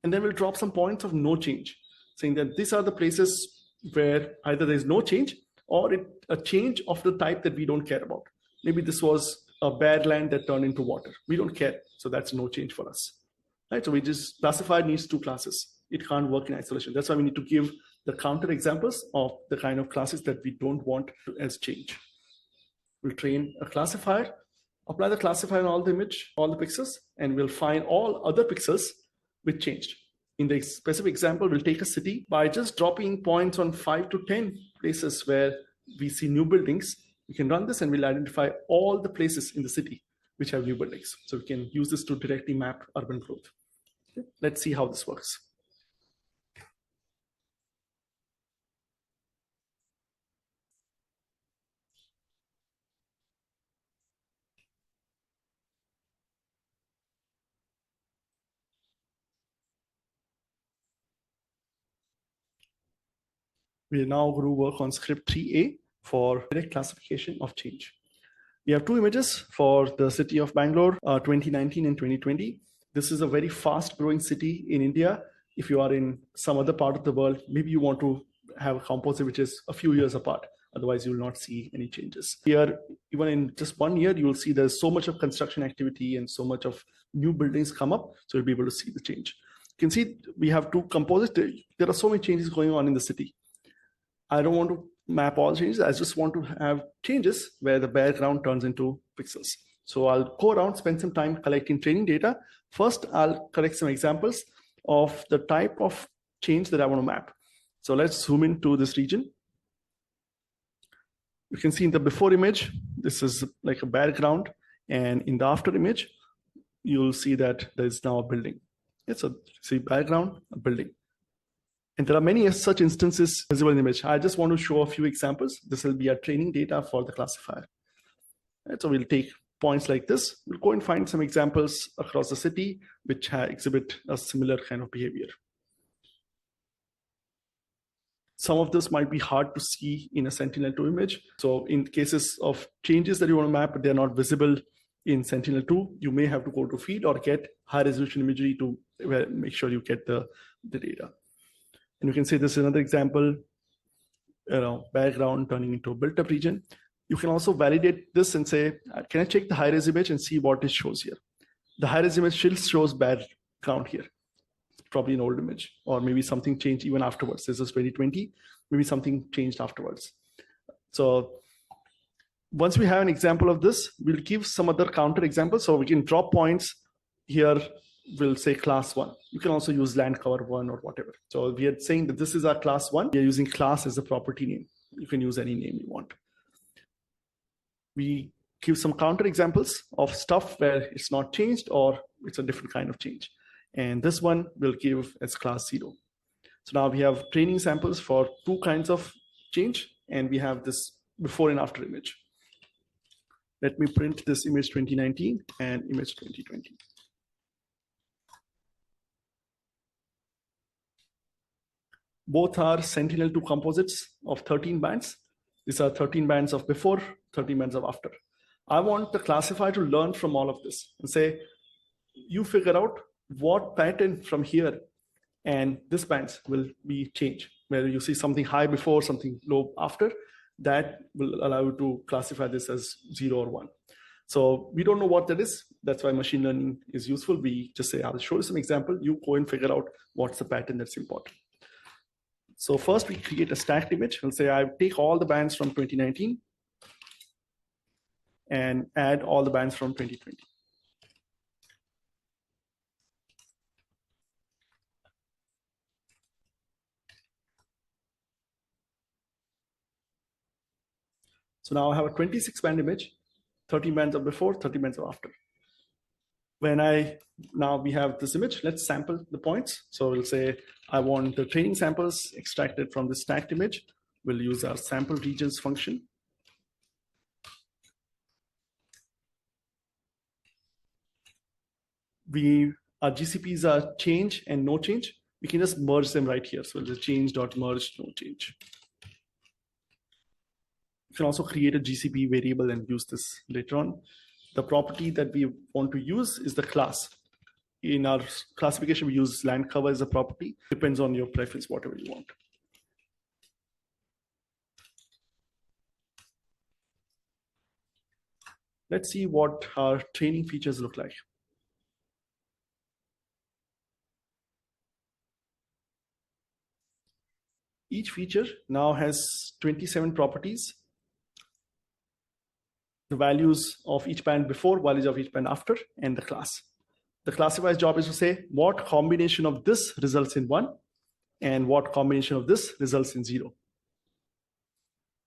And then we'll drop some points of no change, saying that these are the places where either there's no change or a change of the type that we don't care about. Maybe this was a bad land that turned into water. We don't care. So that's no change for us. Right? So we just classified needs two classes. It can't work in isolation. That's why we need to give the counter examples of the kind of classes that we don't want as change. We'll train a classifier, apply the classifier on all the image, all the pixels, and we'll find all other pixels which changed. In the specific example, we'll take a city by just dropping points on 5 to 10 places where we see new buildings. We can run this and we'll identify all the places in the city which have new buildings. So we can use this to directly map urban growth. Okay. Let's see how this works. We are now going to work on script 3A for direct classification of change. We have two images for the city of Bangalore, 2019 and 2020. This is a very fast growing city in India. If you are in some other part of the world, maybe you want to have a composite which is a few years apart. Otherwise, you will not see any changes. Here, even in just 1 year, you will see there's so much of construction activity and so much of new buildings come up. So you'll be able to see the change. You can see we have two composites. There are so many changes going on in the city. I don't want to map all changes. I just want to have changes where the background turns into pixels. So I'll go around, spend some time collecting training data. First, I'll collect some examples of the type of change that I want to map. So let's zoom into this region. You can see in the before image, this is like a background. And in the after image, you'll see that there's now a building. Yeah, so see background, a building. And there are many such instances visible in the image. I just want to show a few examples. This will be our training data for the classifier. Right, so we'll take points like this. We'll go and find some examples across the city which exhibit a similar kind of behavior. Some of this might be hard to see in a Sentinel-2 image. So in cases of changes that you want to map, but they're not visible in Sentinel-2, you may have to go to feed or get high resolution imagery to make sure you get the data. And you can see this is another example, background turning into a built-up region. You can also validate this and say, can I check the high-res image and see what it shows here? The high-res image still shows background here. It's probably an old image, or maybe something changed even afterwards. This is 2020, maybe something changed afterwards. So once we have an example of this, we'll give some other counter examples. So we can drop points here. We'll say class 1. You can also use land cover 1 or whatever. So we are saying that this is our class 1. We are using class as a property name. You can use any name you want. We give some counter examples of stuff where it's not changed or it's a different kind of change. And this one we'll give as class 0. So now we have training samples for two kinds of change, and we have this before and after image. Let me print this image 2019 and image 2020. Both are Sentinel-2 composites of 13 bands. These are 13 bands of before, 13 bands of after. I want the classifier to learn from all of this and say, you figure out what pattern from here and this bands will be changed. Where you see something high before, something low after, that will allow you to classify this as 0 or 1. So we don't know what that is. That's why machine learning is useful. We just say, I'll show you some example. You go and figure out what's the pattern that's important. So first we create a stacked image. We'll say I take all the bands from 2019 and add all the bands from 2020. So now I have a 26 band image. 30 bands are before, 30 bands are after. Now we have this image, let's sample the points. So we'll say, I want the training samples extracted from the stacked image. We'll use our sample regions function. Our GCPs are change and no change. We can just merge them right here. So we'll just change.merge, no change. You can also create a GCP variable and use this later on. The property that we want to use is the class. In our classification, we use land cover as a property. Depends on your preference, whatever you want. Let's see what our training features look like. Each feature now has 27 properties. The values of each band before, values of each band after, and the class. The classifier's job is to say what combination of this results in 1 and what combination of this results in 0.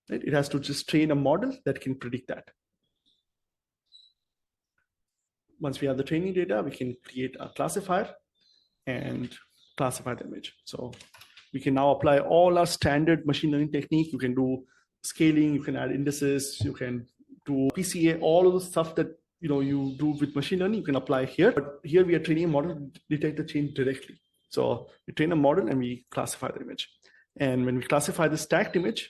Right? It has to just train a model that can predict that. Once we have the training data, we can create a classifier and classify the image. So we can now apply all our standard machine learning technique. You can do scaling, you can add indices, you can do PCA, all of the stuff that you do with machine learning, you can apply here. But here we are training a model to detect the change directly. So we train a model and we classify the image. And when we classify the stacked image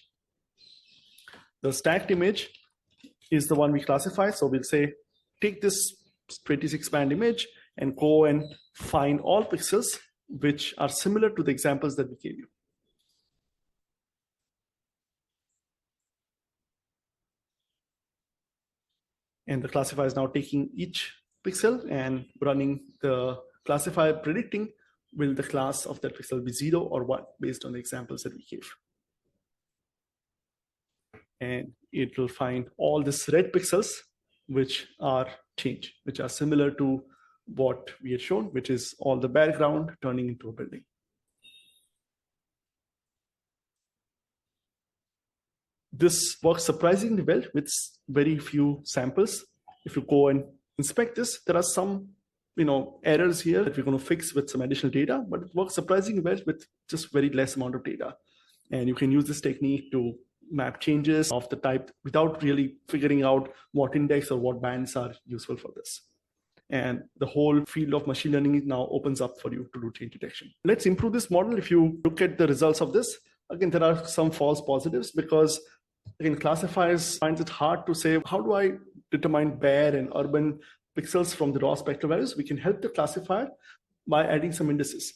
is the one we classify. So we'll say, take this 26 band image and go and find all pixels which are similar to the examples that we gave you. And the classifier is now taking each pixel and running the classifier, predicting will the class of that pixel be 0 or 1 based on the examples that we gave. And it will find all these red pixels which are change, which are similar to what we had shown, which is all the background turning into a building. This works surprisingly well with very few samples. If you go and inspect this, there are some errors here that we're going to fix with some additional data, but it works surprisingly well with just very less amount of data. And you can use this technique to map changes of the type without really figuring out what index or what bands are useful for this. And the whole field of machine learning now opens up for you to do change detection. Let's improve this model. If you look at the results of this, again, there are some false positives because again, classifiers finds it hard to say, how do I determine bare and urban pixels from the raw spectral values? We can help the classifier by adding some indices.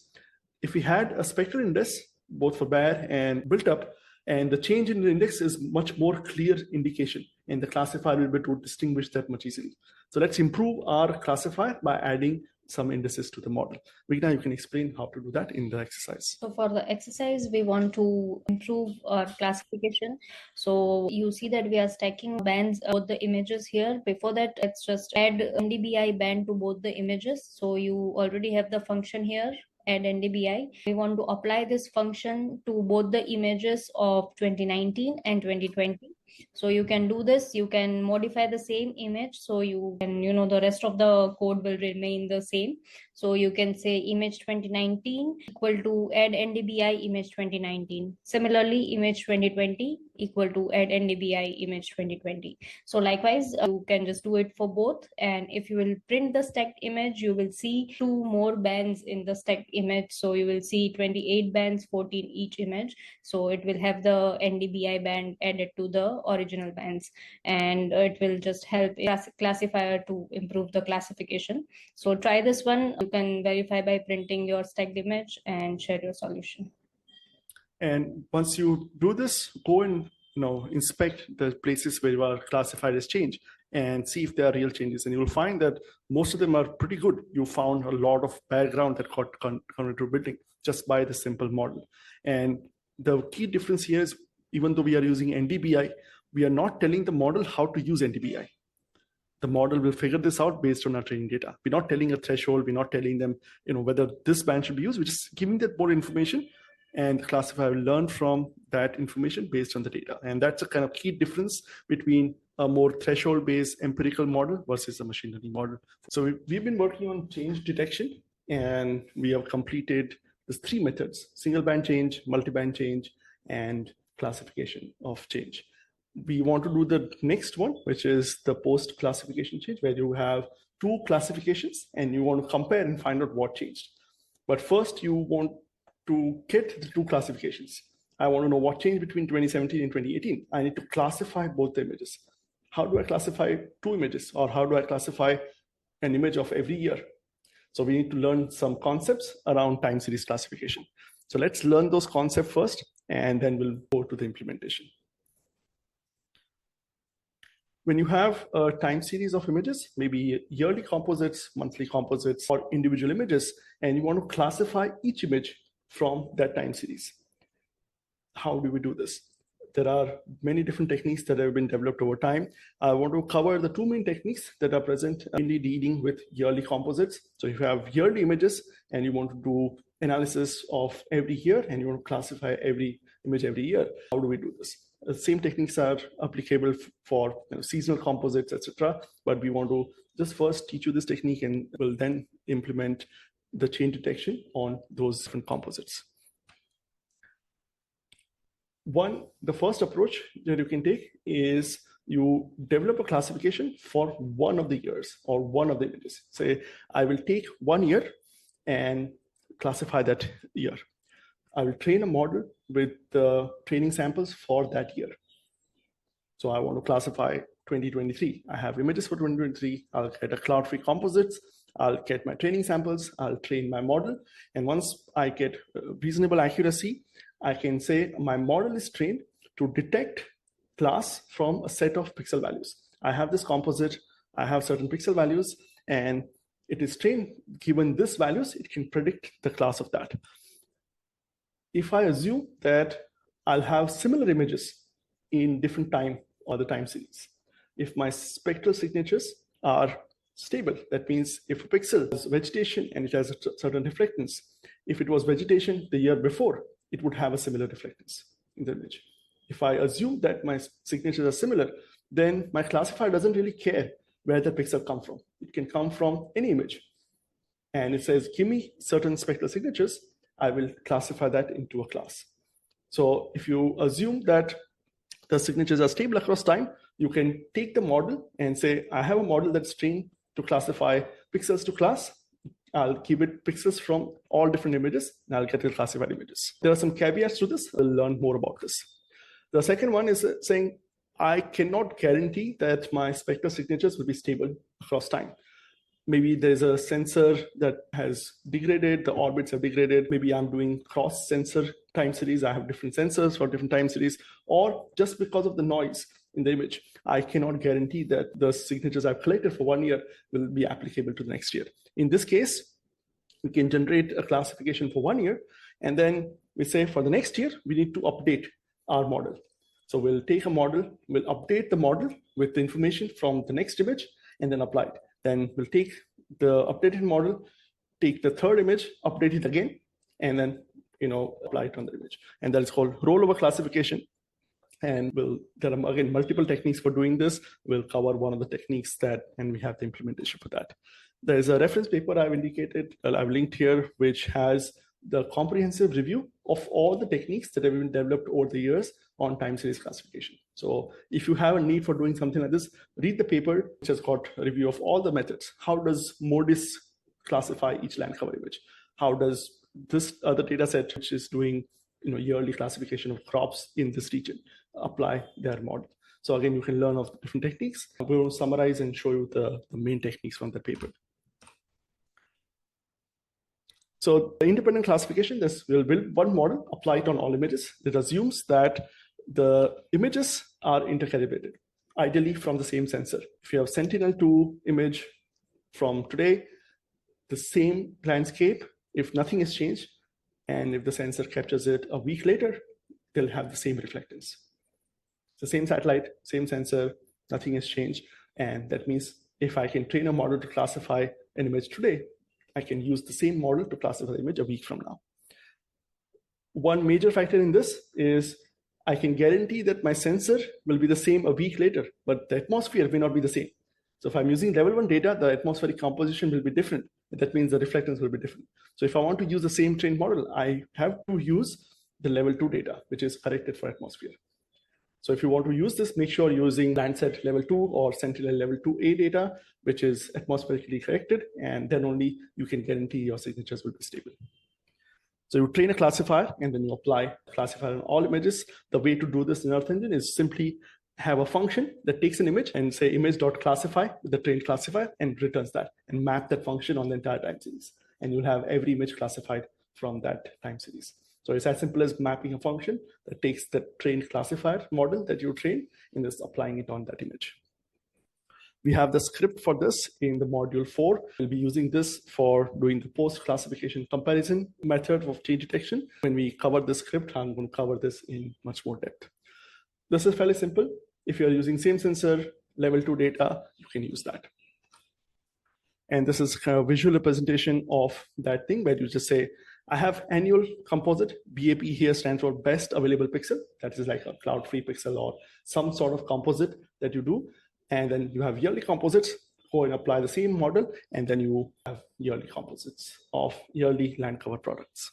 If we had a spectral index, both for bare and built up, and the change in the index is much more clear indication, and the classifier will be able to distinguish that much easily. So let's improve our classifier by adding some indices to the model. Vigna, you can explain how to do that in the exercise. So for the exercise, we want to improve our classification. So you see that we are stacking bands both the images here. Before that, let's just add NDBI band to both the images. So you already have the function here, add NDBI. We want to apply this function to both the images of 2019 and 2020. So you can do this, you can modify the same image. So you can, the rest of the code will remain the same. So you can say image 2019 equal to add NDBI image 2019. Similarly, image 2020 equal to add NDBI image 2020. So likewise, you can just do it for both. And if you will print the stacked image, you will see 2 more bands in the stacked image. So you will see 28 bands, 14 each image. So it will have the NDBI band added to the original bands, and it will just help classifier to improve the classification. So try this one. You can verify by printing your stacked image and share your solution. And once you do this, go and inspect the places where your classifier has changed and see if there are real changes. And you will find that most of them are pretty good. You found a lot of background that got converted to a building just by the simple model. And the key difference here is, even though we are using NDBI, we are not telling the model how to use NDBI. The model will figure this out based on our training data. We're not telling a threshold. We're not telling them, whether this band should be used. We're just giving them more information, and the classifier will learn from that information based on the data. And that's a kind of key difference between a more threshold-based empirical model versus a machine learning model. So we've been working on change detection, and we have completed these 3 methods: single band change, multi-band change, and classification of change. We want to do the next one, which is the post-classification change, where you have 2 classifications and you want to compare and find out what changed. But first, you want to get the 2 classifications. I want to know what changed between 2017 and 2018. I need to classify both the images. How do I classify 2 images, or how do I classify an image of every year? So we need to learn some concepts around time series classification. So let's learn those concepts first, and then we'll go to the implementation. When you have a time series of images, maybe yearly composites, monthly composites, or individual images, and you want to classify each image from that time series, how do we do this? There are many different techniques that have been developed over time. I want to cover the 2 main techniques that are present in dealing with yearly composites. So if you have yearly images and you want to do analysis of every year and you want to classify every image every year, how do we do this? The same techniques are applicable for seasonal composites, etc. But we want to just first teach you this technique, and we'll then implement the change detection on those different composites. The first approach that you can take is you develop a classification for one of the years or one of the images. Say, I will take 1 year and classify that year. I will train a model with the training samples for that year. So I want to classify 2023. I have images for 2023. I'll get a cloud-free composites. I'll get my training samples. I'll train my model. And once I get reasonable accuracy, I can say my model is trained to detect class from a set of pixel values. I have this composite, I have certain pixel values, and it is trained, given this values, it can predict the class of that. If I assume that I'll have similar images in different time or the time series, if my spectral signatures are stable, that means if a pixel is vegetation and it has a certain reflectance, if it was vegetation the year before, it would have a similar reflectance in the image. If I assume that my signatures are similar, then my classifier doesn't really care where the pixel comes from. It can come from any image. And it says, give me certain spectral signatures, I will classify that into a class. So if you assume that the signatures are stable across time, you can take the model and say, I have a model that's trained to classify pixels to class. I'll give it pixels from all different images, and I'll get the classified images. There are some caveats to this. We'll learn more about this. The second one is saying, I cannot guarantee that my spectral signatures will be stable across time. Maybe there's a sensor that has degraded, the orbits have degraded. Maybe I'm doing cross sensor time series. I have different sensors for different time series, or just because of the noise in the image, I cannot guarantee that the signatures I've collected for 1 year will be applicable to the next year. In this case, we can generate a classification for 1 year, and then we say for the next year, we need to update our model. So we'll take a model, we'll update the model with the information from the next image, and then apply it. Then we'll take the updated model, take the third image, update it again, and then apply it on the image. And that is called rollover classification. And there are again multiple techniques for doing this. We'll cover one of the techniques and we have the implementation for that. There's a reference paper I've linked here, which has the comprehensive review of all the techniques that have been developed over the years on time series classification. So if you have a need for doing something like this, read the paper, which has got a review of all the methods. How does MODIS classify each land cover image? How does this other data set, which is doing yearly classification of crops in this region, apply their model? So again, you can learn of different techniques. We will summarize and show you the main techniques from the paper. So the independent classification, we'll build one model, apply it on all images. That assumes that the images are intercalibrated, ideally from the same sensor. If you have Sentinel-2 image from today, the same landscape, if nothing has changed, and if the sensor captures it a week later, they'll have the same reflectance. The same satellite, same sensor, nothing has changed. And that means if I can train a model to classify an image today, I can use the same model to classify the image a week from now. One major factor in this is I can guarantee that my sensor will be the same a week later, but the atmosphere may not be the same. So if I'm using level 1 data, the atmospheric composition will be different. That means the reflectance will be different. So if I want to use the same trained model, I have to use the level 2 data, which is corrected for atmosphere. So if you want to use this, make sure you're using Landsat level 2 or Sentinel level 2A data, which is atmospherically corrected, and then only you can guarantee your signatures will be stable. So you train a classifier and then you apply classifier on all images. The way to do this in Earth Engine is simply have a function that takes an image and say image.classify with the trained classifier and returns that and map that function on the entire time series. And you'll have every image classified from that time series. So it's as simple as mapping a function that takes the trained classifier model that you train and just applying it on that image. We have the script for this in the module 4. We'll be using this for doing the post-classification comparison method of change detection. When we cover the script, I'm going to cover this in much more depth. This is fairly simple. If you're using same sensor, level 2 data, you can use that. And this is kind of a visual representation of that thing where you just say, I have annual composite. BAP here stands for best available pixel. That is like a cloud-free pixel or some sort of composite that you do. And then you have yearly composites, go and apply the same model, and then you have yearly composites of yearly land cover products.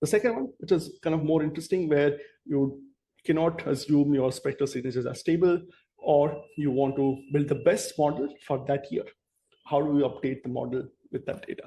The second one, which is kind of more interesting, where you cannot assume your spectral signatures are stable, or you want to build the best model for that year. How do we update the model with that data?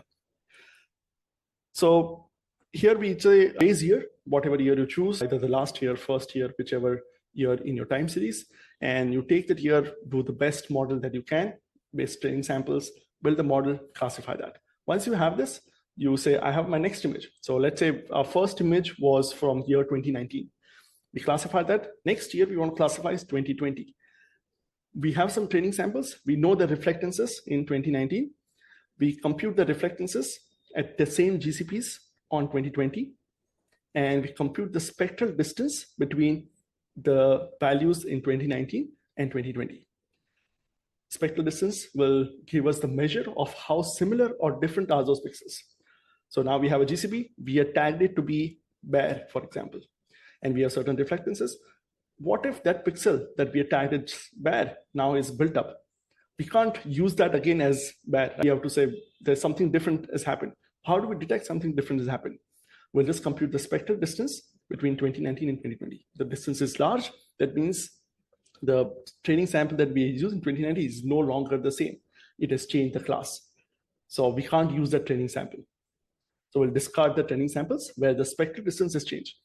So here we say base year, whatever year you choose, either the last year, first year, whichever year in your time series, and you take that year, do the best model that you can, based training samples, build the model, classify that. Once you have this, you say, I have my next image. So let's say our first image was from year 2019. We classify that. Next year, we want to classify is 2020. We have some training samples. We know the reflectances in 2019. We compute the reflectances at the same GCPs on 2020. And we compute the spectral distance between the values in 2019 and 2020. Spectral distance will give us the measure of how similar or different are those pixels. So now we have a GCP, we have tagged it to be bare, for example, and we have certain reflectances. What if that pixel that we have tagged as bare now is built up? We can't use that again as bare. We have to say there's something different has happened. How do we detect something different has happened? We'll just compute the spectral distance between 2019 and 2020. The distance is large. That means the training sample that we use in 2019 is no longer the same. It has changed the class. So we can't use that training sample. So we'll discard the training samples where the spectral distance has changed.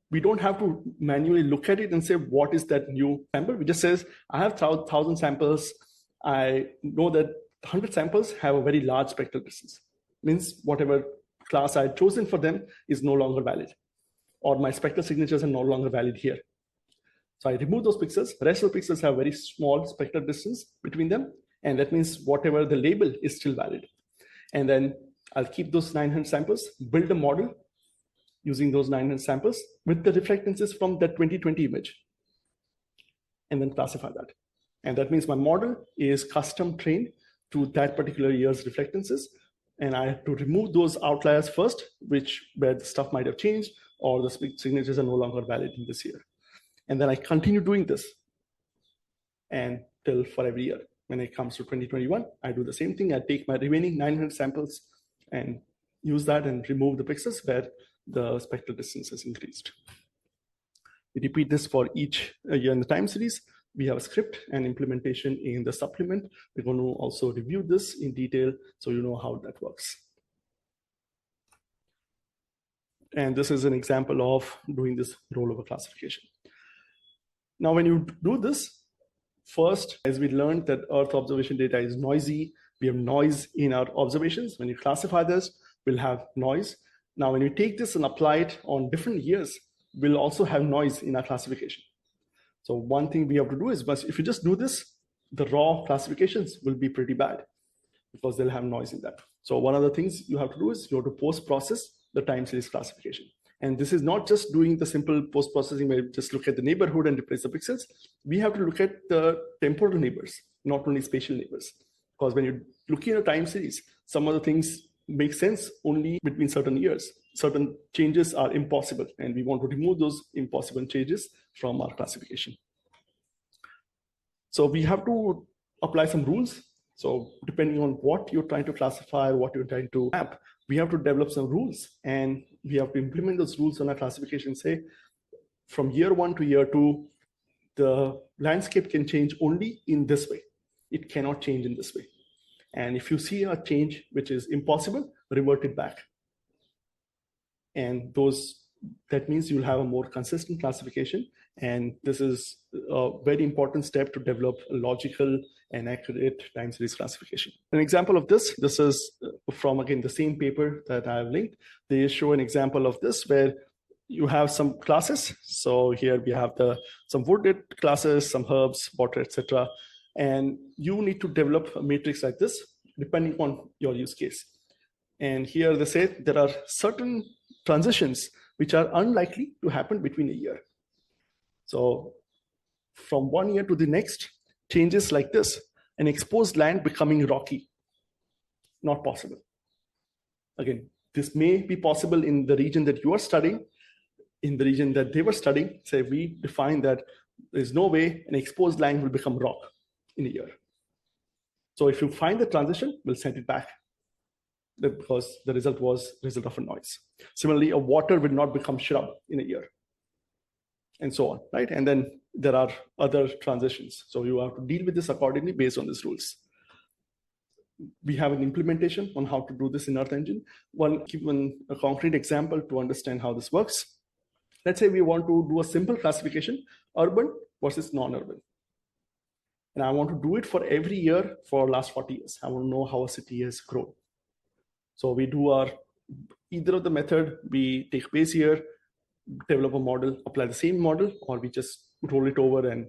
We don't have to manually look at it and say, what is that new sample? We just says, I have 1,000 samples. I know that 100 samples have a very large spectral distance. Means whatever class I had chosen for them is no longer valid, or my spectral signatures are no longer valid here. So I remove those pixels. The rest of the pixels have very small spectral distance between them. And that means whatever the label is still valid. And then I'll keep those 900 samples, build a model using those 900 samples with the reflectances from that 2020 image, and then classify that. And that means my model is custom trained to that particular year's reflectances. And I have to remove those outliers first, where the stuff might have changed or the signatures are no longer valid in this year. And then I continue doing this until for every year. When it comes to 2021, I do the same thing. I take my remaining 900 samples and use that and remove the pixels where the spectral distance has increased. We repeat this for each year in the time series. We have a script and implementation in the supplement. We're going to also review this in detail so you know how that works. And this is an example of doing this rollover classification. Now, when you do this, first, as we learned that Earth observation data is noisy, we have noise in our observations. When you classify this, we'll have noise. Now, when you take this and apply it on different years, we'll also have noise in our classification. So one thing we have to do is, if you just do this, the raw classifications will be pretty bad because they'll have noise in that. So one of the things you have to do is you have to post-process the time series classification. And this is not just doing the simple post-processing where you just look at the neighborhood and replace the pixels. We have to look at the temporal neighbors, not only spatial neighbors. Because when you're looking at a time series, some of the things makes sense only between certain years. Certain changes are impossible, and we want to remove those impossible changes from our classification. So we have to apply some rules. So depending on what you're trying to classify, what you're trying to map, we have to develop some rules, and we have to implement those rules on our classification. Say from year 1 to year 2, the landscape can change only in this way. It cannot change in this way. And if you see a change which is impossible, revert it back. And that means you'll have a more consistent classification. And this is a very important step to develop a logical and accurate time series classification. An example of this is from, again, the same paper that I have linked. They show an example of this where you have some classes. So here we have some wooded classes, some herbs, water, etc. And you need to develop a matrix like this, depending on your use case. And here they say there are certain transitions which are unlikely to happen between a year. So from 1 year to the next, changes like this, an exposed land becoming rocky, not possible. Again, this may be possible in the region that you are studying, in the region that they were studying. Say we define that there's no way an exposed land will become rock in a year. So if you find the transition, we'll send it back, because the result was result of a noise. Similarly, a water will not become shrub in a year, and so on, right? And then there are other transitions. So you have to deal with this accordingly based on these rules. We have an implementation on how to do this in Earth Engine. Give a concrete example to understand how this works. Let's say we want to do a simple classification, urban versus non-urban. And I want to do it for every year for last 40 years. I want to know how a city has grown. So we do either of the method, we take base year, develop a model, apply the same model, or we just roll it over and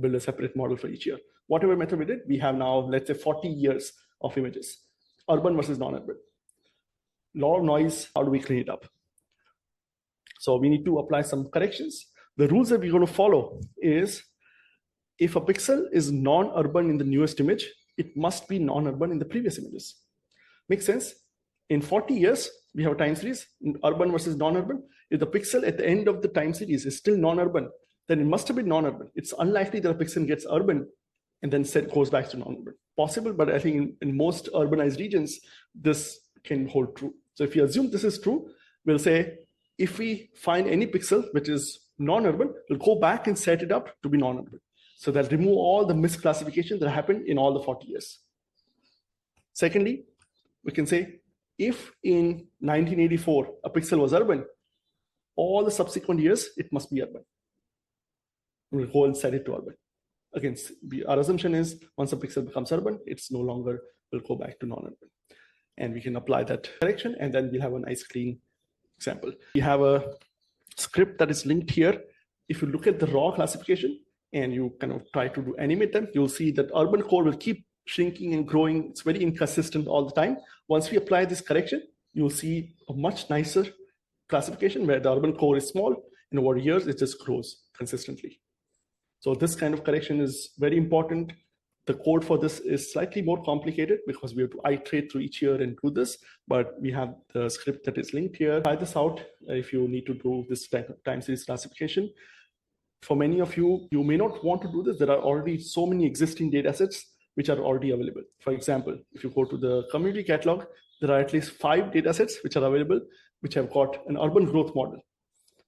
build a separate model for each year. Whatever method we did, we have now, let's say 40 years of images, urban versus non-urban. Lot of noise, how do we clean it up? So we need to apply some corrections. The rules that we're going to follow is, if a pixel is non-urban in the newest image, it must be non-urban in the previous images. Makes sense? In 40 years, we have a time series, urban versus non-urban. If the pixel at the end of the time series is still non-urban, then it must have been non-urban. It's unlikely that a pixel gets urban and then goes back to non-urban. Possible, but I think in most urbanized regions, this can hold true. So if you assume this is true, we'll say, if we find any pixel which is non-urban, we'll go back and set it up to be non-urban. So that'll remove all the misclassification that happened in all the 40 years. Secondly, we can say, if in 1984 a pixel was urban, all the subsequent years, it must be urban. We'll go and set it to urban. Again, our assumption is once a pixel becomes urban, it's no longer, will go back to non-urban. And we can apply that correction, and then we'll have a nice clean example. We have a script that is linked here. If you look at the raw classification and you kind of try to animate them, you'll see that urban core will keep shrinking and growing. It's very inconsistent all the time. Once we apply this correction, you'll see a much nicer classification where the urban core is small, and over years, it just grows consistently. So this kind of correction is very important. The code for this is slightly more complicated because we have to iterate through each year and do this, but we have the script that is linked here. Try this out if you need to do this time series classification. For many of you, you may not want to do this. There are already so many existing data sets which are already available. For example, if you go to the community catalog, there are at least 5 data sets which are available, which have got an urban growth model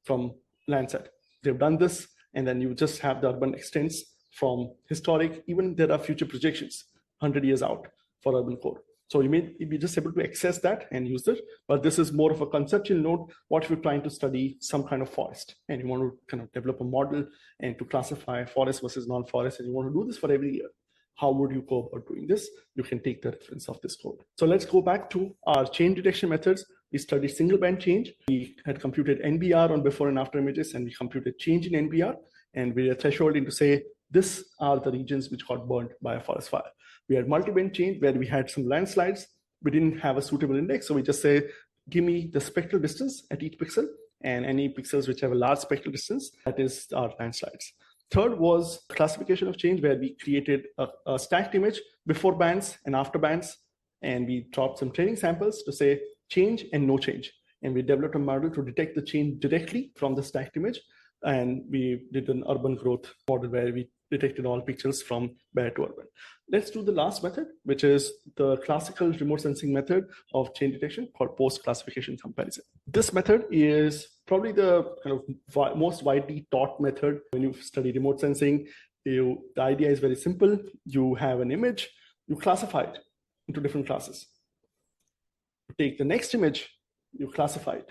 from Landslides. They've done this, and then you just have the urban extents from historic, even there are future projections 100 years out for urban core. So you may be just able to access that and use it, but this is more of a conceptual note. What if you're trying to study some kind of forest and you want to kind of develop a model and to classify forest versus non-forest, and you want to do this for every year. How would you go about doing this? You can take the reference of this code. So let's go back to our change detection methods. We studied single band change. We had computed NBR on before and after images, and we computed change in NBR, and we are thresholding to say, these are the regions which got burned by a forest fire. We had multi-band change where we had some landslides. We didn't have a suitable index, so we just say, give me the spectral distance at each pixel, and any pixels which have a large spectral distance, that is our landslides. Third was classification of change, where we created a stacked image before bands and after bands, and we dropped some training samples to say change and no change. And we developed a model to detect the change directly from the stacked image. And we did an urban growth model where we detected all pixels from bare to urban. Let's do the last method, which is the classical remote sensing method of change detection called post-classification comparison. This method is probably the kind of most widely taught method when you study remote sensing. The idea is very simple. You have an image, you classify it into different classes. You take the next image, you classify it.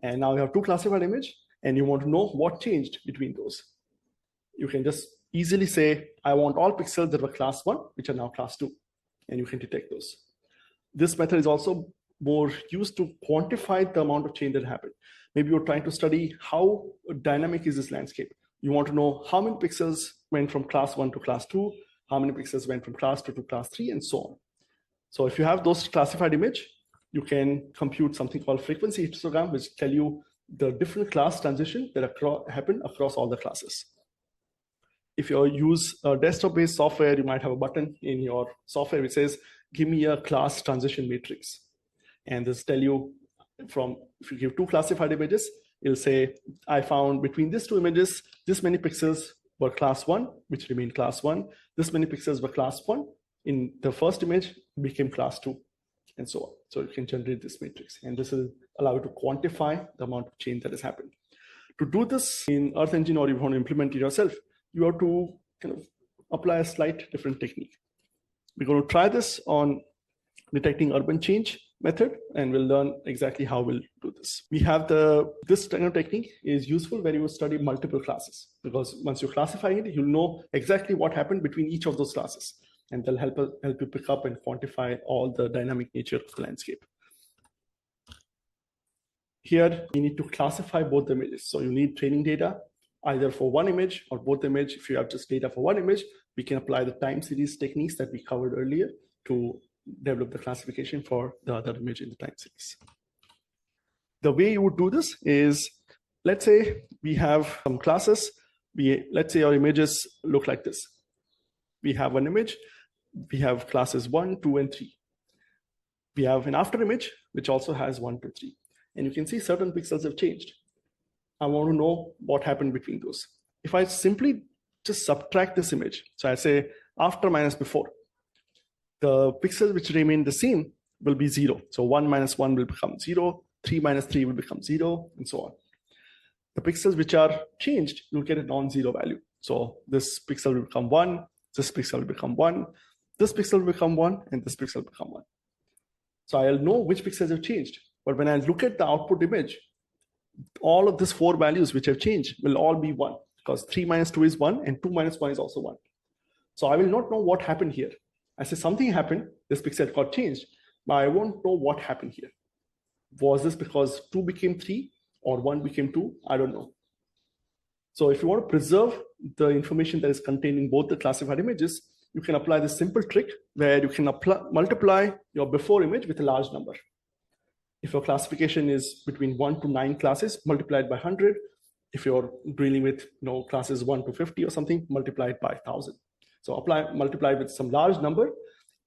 And now you have two classified images, and you want to know what changed between those. You can just easily say, I want all pixels that were class 1, which are now class 2, and you can detect those. This method is also more used to quantify the amount of change that happened. Maybe you're trying to study how dynamic is this landscape. You want to know how many pixels went from class 1 to class 2, how many pixels went from class 2 to class 3, and so on. So if you have those classified image, you can compute something called frequency histogram, which tell you the different class transition that happen across all the classes. If you use a desktop-based software, you might have a button in your software which says, give me a class transition matrix. And this tell you from, if you give two classified images, it'll say, I found between these two images, this many pixels were class 1, which remained class 1. This many pixels were class 1. In the first image, became class 2, and so on. So you can generate this matrix. And this will allow you to quantify the amount of change that has happened. To do this in Earth Engine, or you want to implement it yourself, you have to kind of apply a slight different technique. We're going to try this on detecting urban change method, and we'll learn exactly how we'll do this. We have this kind of technique is useful when you study multiple classes, because once you classify it, you'll know exactly what happened between each of those classes, and they'll help you pick up and quantify all the dynamic nature of the landscape. Here, you need to classify both the images. So you need training data, either for one image or both image. If you have just data for one image, we can apply the time series techniques that we covered earlier to develop the classification for the other image in the time series. The way you would do this is, let's say we have some classes. Let's say our images look like this. We have one image. We have classes 1, 2, and 3. We have an after image, which also has 1, 2, 3. And you can see certain pixels have changed. I want to know what happened between those. If I simply just subtract this image, so I say after minus before, the pixels which remain the same will be 0. So 1 minus 1 will become 0, 3 minus 3 will become 0, and so on. The pixels which are changed, you'll get a non-zero value. So this pixel will become 1, this pixel will become 1, this pixel will become 1, and this pixel will become 1. So I'll know which pixels have changed. But when I look at the output image, all of these 4 values which have changed will all be 1, because 3 minus 2 is 1, and 2 minus 1 is also 1. So I will not know what happened here. I say something happened, this pixel got changed, but I won't know what happened here. Was this because 2 became 3 or 1 became 2? I don't know. So if you want to preserve the information that is contained in both the classified images, you can apply this simple trick where you can multiply your before image with a large number. If your classification is between 1 to 9 classes, multiply it by 100. If you're dealing with classes 1 to 50 or something, multiply it by 1,000. So multiply with some large number,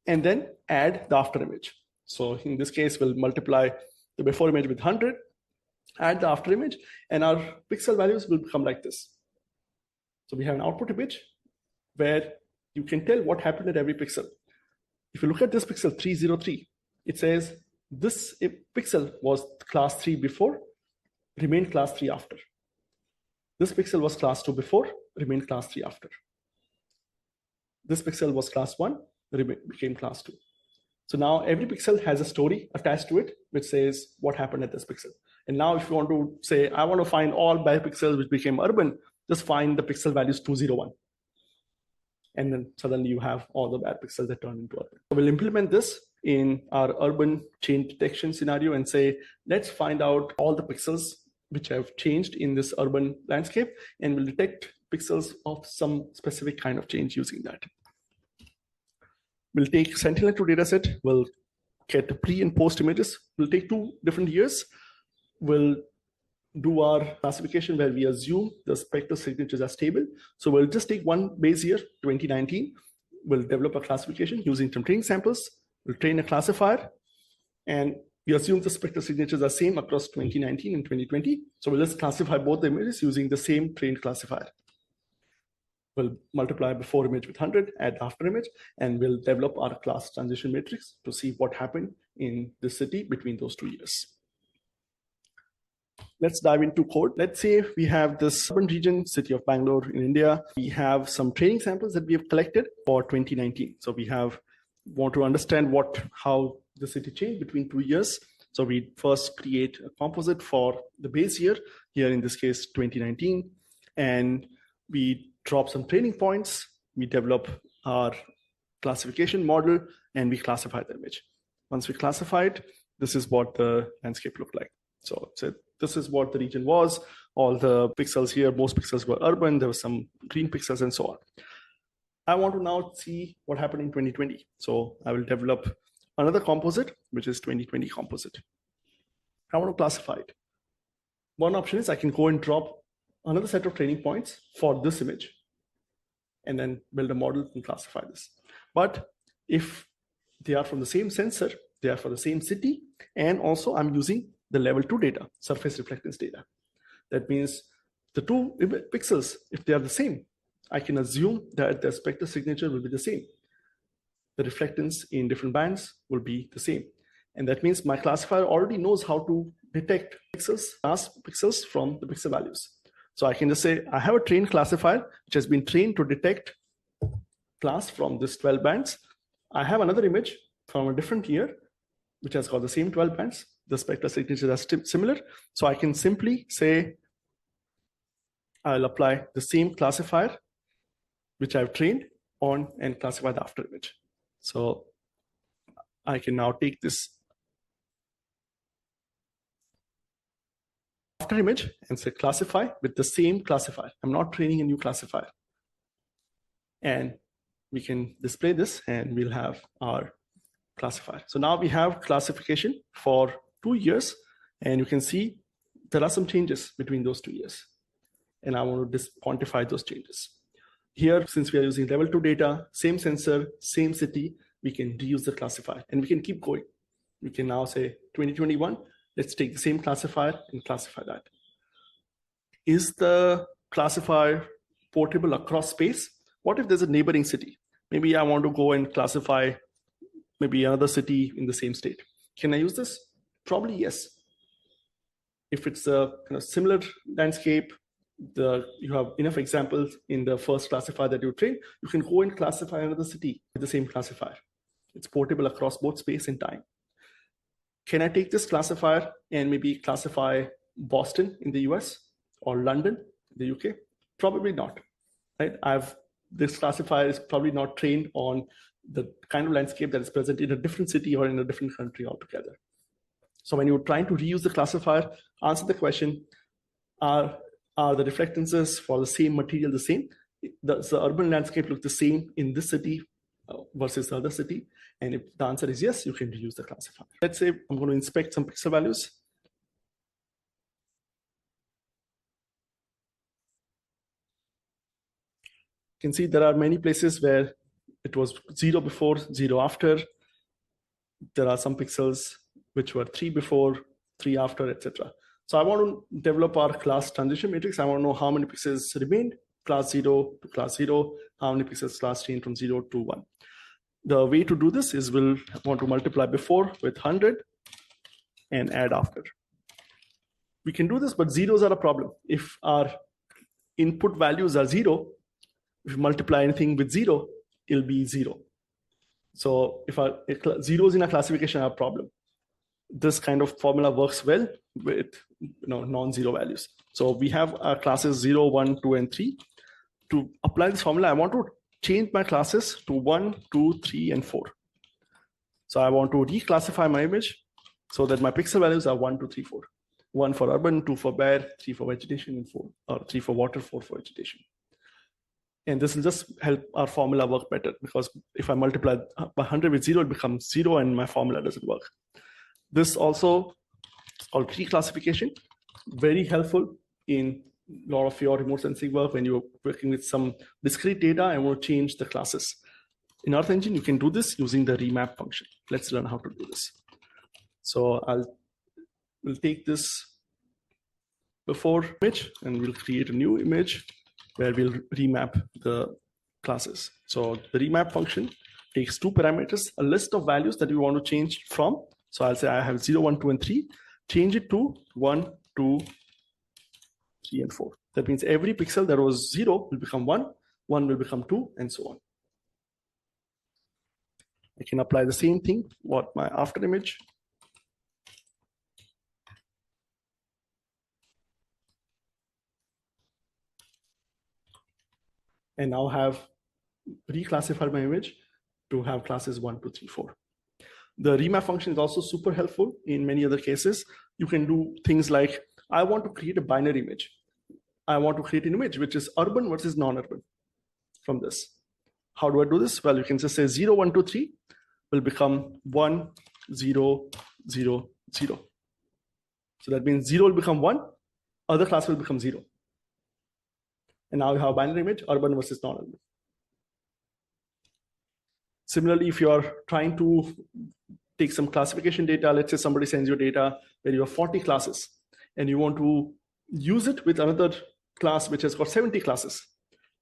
and then add the after image. So in this case, we'll multiply the before image with 100, add the after image, and our pixel values will become like this. So we have an output image where you can tell what happened at every pixel. If you look at this pixel 303, it says this pixel was class 3 before, remained class 3 after. This pixel was class 2 before, remained class 3 after. This pixel was class 1, became class 2. So now every pixel has a story attached to it, which says what happened at this pixel. And now if you want to say, I want to find all bare pixels which became urban, just find the pixel values 201. And then suddenly you have all the bare pixels that turn into urban. So we'll implement this in our urban change detection scenario and say, let's find out all the pixels which have changed in this urban landscape, and we'll detect pixels of some specific kind of change using that. We'll take Sentinel-2 dataset, we'll get the pre and post images. We'll take 2 different years. We'll do our classification where we assume the spectral signatures are stable. So we'll just take one base year, 2019. We'll develop a classification using some training samples. We'll train a classifier, and we assume the spectral signatures are same across 2019 and 2020. So we'll just classify both the images using the same trained classifier. We'll multiply before image with 100, add after image, and we'll develop our class transition matrix to see what happened in the city between those 2 years. Let's dive into code. Let's say we have this urban region, city of Bangalore in India. We have some training samples that we have collected for 2019. So we want to understand how the city changed between 2 years. So we first create a composite for the base year, here in this case 2019, and we drop some training points. We develop our classification model, and we classify the image. Once we classify it, this is what the landscape looked like. So this is what the region was. All the pixels here, most pixels were urban. There were some green pixels and so on. I want to now see what happened in 2020. So I will develop another composite, which is 2020 composite. I want to classify it. One option is I can go and drop another set of training points for this image and then build a model and classify this. But if they are from the same sensor, they are for the same city, and also I'm using the level 2 data, surface reflectance data. That means the two pixels, if they are the same, I can assume that the spectral signature will be the same. The reflectance in different bands will be the same. And that means my classifier already knows how to detect pixels, class pixels from the pixel values. So I can just say, I have a trained classifier, which has been trained to detect class from this 12 bands. I have another image from a different year, which has got the same 12 bands. The spectral signatures are similar. So I can simply say, I'll apply the same classifier, which I've trained on, and classify the after image. So I can now take this after image and say classify with the same classifier. I'm not training a new classifier. And we can display this, and we'll have our classifier. So now we have classification for 2 years, and you can see there are some changes between those 2 years. And I want to quantify those changes. Here, since we are using level 2 data, same sensor, same city, we can reuse the classifier, and we can keep going. We can now say 2021, let's take the same classifier and classify that. Is the classifier portable across space? What if there's a neighboring city? Maybe I want to go and classify maybe another city in the same state. Can I use this? Probably yes. If it's a kind of similar landscape, you have enough examples in the first classifier that you train, you can go and classify another city with the same classifier. It's portable across both space and time. Can I take this classifier and maybe classify Boston in the US or London in the UK? Probably not. Right? This classifier is probably not trained on the kind of landscape that is present in a different city or in a different country altogether. So when you're trying to reuse the classifier, answer the question, are the reflectances for the same material the same? Does the urban landscape look the same in this city versus the other city? And if the answer is yes, you can reuse the classifier. Let's say I'm going to inspect some pixel values. You can see there are many places where it was 0 before, 0 after. There are some pixels which were 3 before, 3 after, etc. So I want to develop our class transition matrix. I want to know how many pixels remained, class 0 to class 0, how many pixels class changed from 0 to 1. The way to do this is we'll want to multiply before with 100 and add after. We can do this, but zeros are a problem. If our input values are 0, if you multiply anything with 0, it'll be 0. So if zeros in our classification are a problem, this kind of formula works well with non-zero values. So we have our classes 0, 1, 2, and 3. To apply this formula, I want to change my classes to 1, 2, 3, and 4. So I want to reclassify my image so that my pixel values are 1, 2, 3, 4. 1 for urban, 2 for bare, 3 for vegetation, and 4, or 3 for water, 4 for vegetation. And this will just help our formula work better, because if I multiply 100 with 0, it becomes 0 and my formula doesn't work. This also is called reclassification, very helpful in a lot of your remote sensing work when you're working with some discrete data and want to change the classes. In Earth Engine, you can do this using the remap function. Let's learn how to do this. So we'll take this before image and we'll create a new image where we'll remap the classes. So the remap function takes two parameters, a list of values that we want to change from. So I'll say I have 0, 1, 2, and 3. Change it to 1, 2, 3, and 4. That means every pixel that was 0 will become 1, 1 will become 2, and so on. I can apply the same thing, what my after image. And now have reclassified my image to have classes 1, 2, 3, 4. The remap function is also super helpful in many other cases. You can do things like, I want to create a binary image. I want to create an image which is urban versus non-urban from this. How do I do this? Well, you can just say 0, 1, 2, 3 will become 1, 0, 0, 0. So that means 0 will become 1, other class will become 0. And now you have a binary image, urban versus non-urban. Similarly, if you are trying to take some classification data, let's say somebody sends you data where you have 40 classes and you want to use it with another class which has got 70 classes.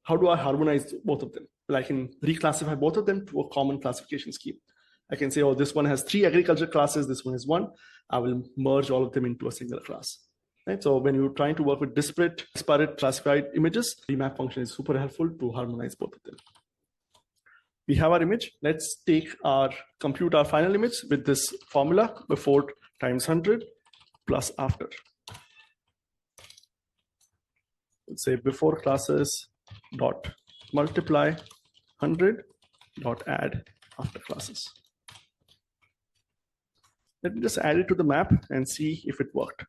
How do I harmonize both of them? Well, I can reclassify both of them to a common classification scheme. I can say, oh, this one has 3 agriculture classes, this one has 1. I will merge all of them into a single class. Right? So when you're trying to work with disparate classified images, remap function is super helpful to harmonize both of them. We have our image. Let's compute our final image with this formula, before times 100 plus after. Let's say before classes dot multiply 100 dot add after classes. Let me just add it to the map and see if it worked.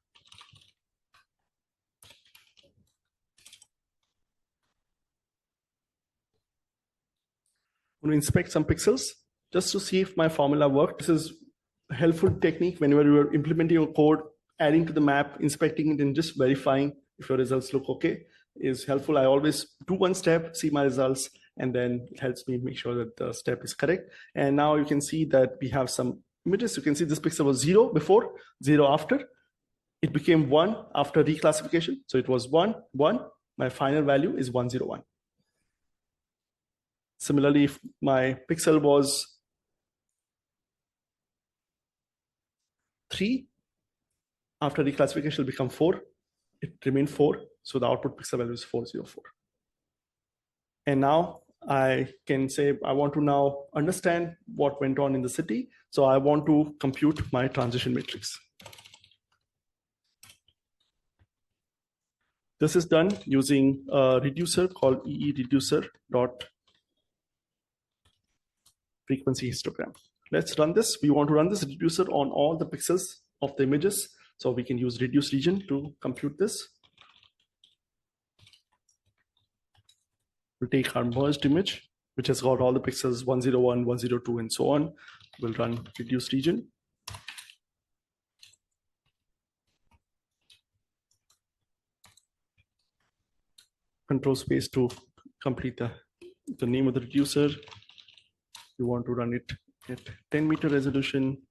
I'm going to inspect some pixels just to see if my formula worked. This is a helpful technique whenever you are implementing your code, adding to the map, inspecting it, and just verifying if your results look okay is helpful. I always do one step, see my results, and then it helps me make sure that the step is correct. And now you can see that we have some images. You can see this pixel was 0 before, 0 after. It became 1 after reclassification. So it was 1, 1. My final value is 101. Similarly, if my pixel was 3, after reclassification it will become 4. It remained 4, so the output pixel value is 404. And now I can say I want to now understand what went on in the city. So I want to compute my transition matrix. This is done using a reducer called EE-reducer.frequency histogram. Let's run this. We want to run this reducer on all the pixels of the images. So we can use reduce region to compute this. We'll take our merged image, which has got all the pixels 101, 102, and so on. We'll run reduce region. Control space to complete the name of the reducer. You want to run it at 10 meter resolution.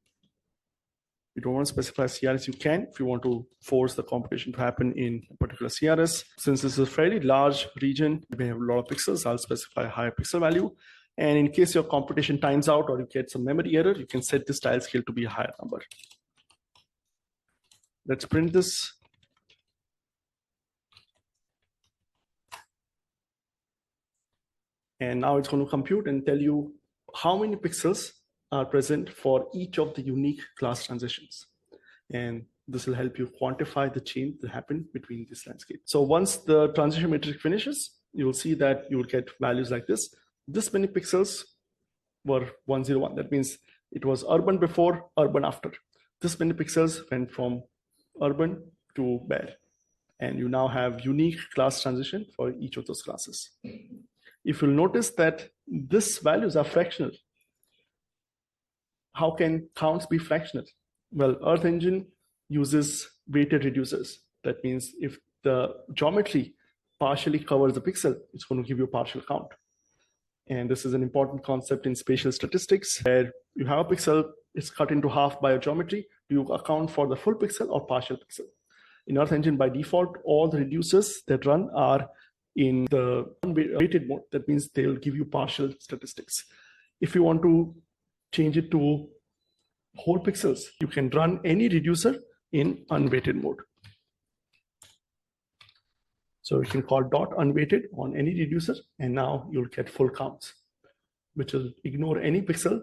You don't want to specify CRS, you can if you want to force the computation to happen in a particular CRS. Since this is a fairly large region, you may have a lot of pixels, I'll specify a higher pixel value. And in case your computation times out or you get some memory error, you can set this tile scale to be a higher number. Let's print this. And now it's going to compute and tell you how many pixels are present for each of the unique class transitions. And this will help you quantify the change that happened between this landscape. So once the transition matrix finishes, you will see that you will get values like this. This many pixels were 101. That means it was urban before, urban after. This many pixels went from urban to bare. And you now have unique class transition for each of those classes. If you'll notice that these values are fractional. How can counts be fractional? Well, Earth Engine uses weighted reducers. That means if the geometry partially covers the pixel, it's going to give you a partial count. And this is an important concept in spatial statistics, where you have a pixel, it's cut into half by a geometry. Do you account for the full pixel or partial pixel? In Earth Engine, by default, all the reducers that run are in the unweighted mode. That means they'll give you partial statistics. If you want to change it to whole pixels, you can run any reducer in unweighted mode. So you can call dot unweighted on any reducer, and now you'll get full counts, which will ignore any pixel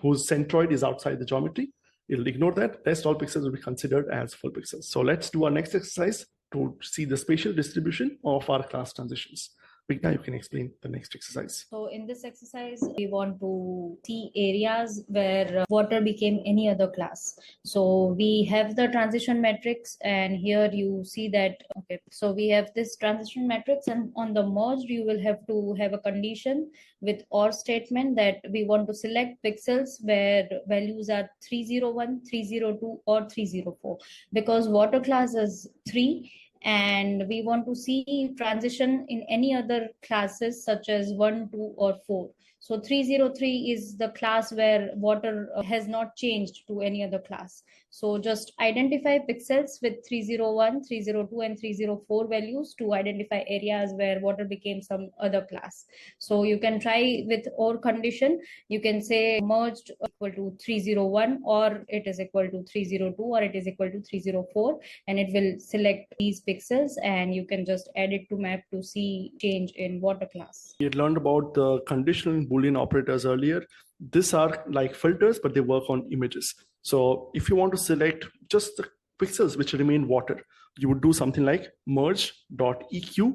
whose centroid is outside the geometry. It'll ignore that. Rest all pixels will be considered as full pixels. So let's do our next exercise to see the spatial distribution of our class transitions. Vigna, you can explain the next exercise. So in this exercise, we want to see areas where water became any other class. So we have the transition matrix, and here you see that, okay, so we have this transition matrix, and on the merged, you will have to have a condition with OR statement that we want to select pixels where values are 301, 302, or 304, because water class is 3. And we want to see transition in any other classes such as 1, 2, or 4. So 303 is the class where water has not changed to any other class. So just identify pixels with 301, 302, and 304 values to identify areas where water became some other class. So you can try with OR condition. You can say merged equal to 301, or it is equal to 302, or it is equal to 304, and it will select these pixels, and you can just add it to map to see change in water class. We had learned about the conditional Boolean operators earlier. These are like filters, but they work on images. So if you want to select just the pixels which remain water, you would do something like merge.eq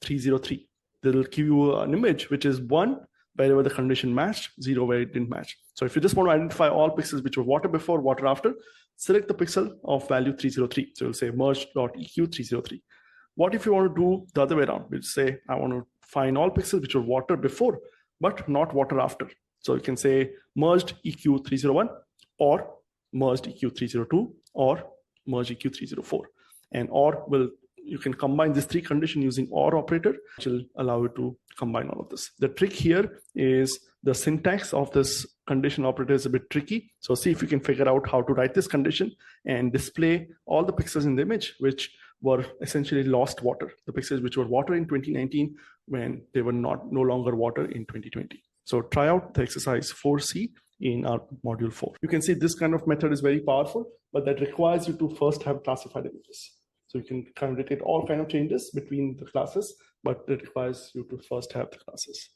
303. They'll give you an image which is 1 wherever the condition matched, 0 where it didn't match. So if you just want to identify all pixels which were water before, water after, select the pixel of value 303. So you'll say merge.eq 303. What if you want to do the other way around? We'll say, I want to find all pixels which were water before, but not water after. So you can say merged EQ 301, or merged EQ 302, or merge EQ 304. And or you can combine these three conditions using OR operator, which will allow you to combine all of this. The trick here is the syntax of this condition operator is a bit tricky. So see if you can figure out how to write this condition and display all the pixels in the image which were essentially lost water, the pixels which were water in 2019 when they were no longer water in 2020. So try out the exercise 4C in our module 4. You can see this kind of method is very powerful, but that requires you to first have classified images. So you can communicate all kind of changes between the classes, but it requires you to first have the classes.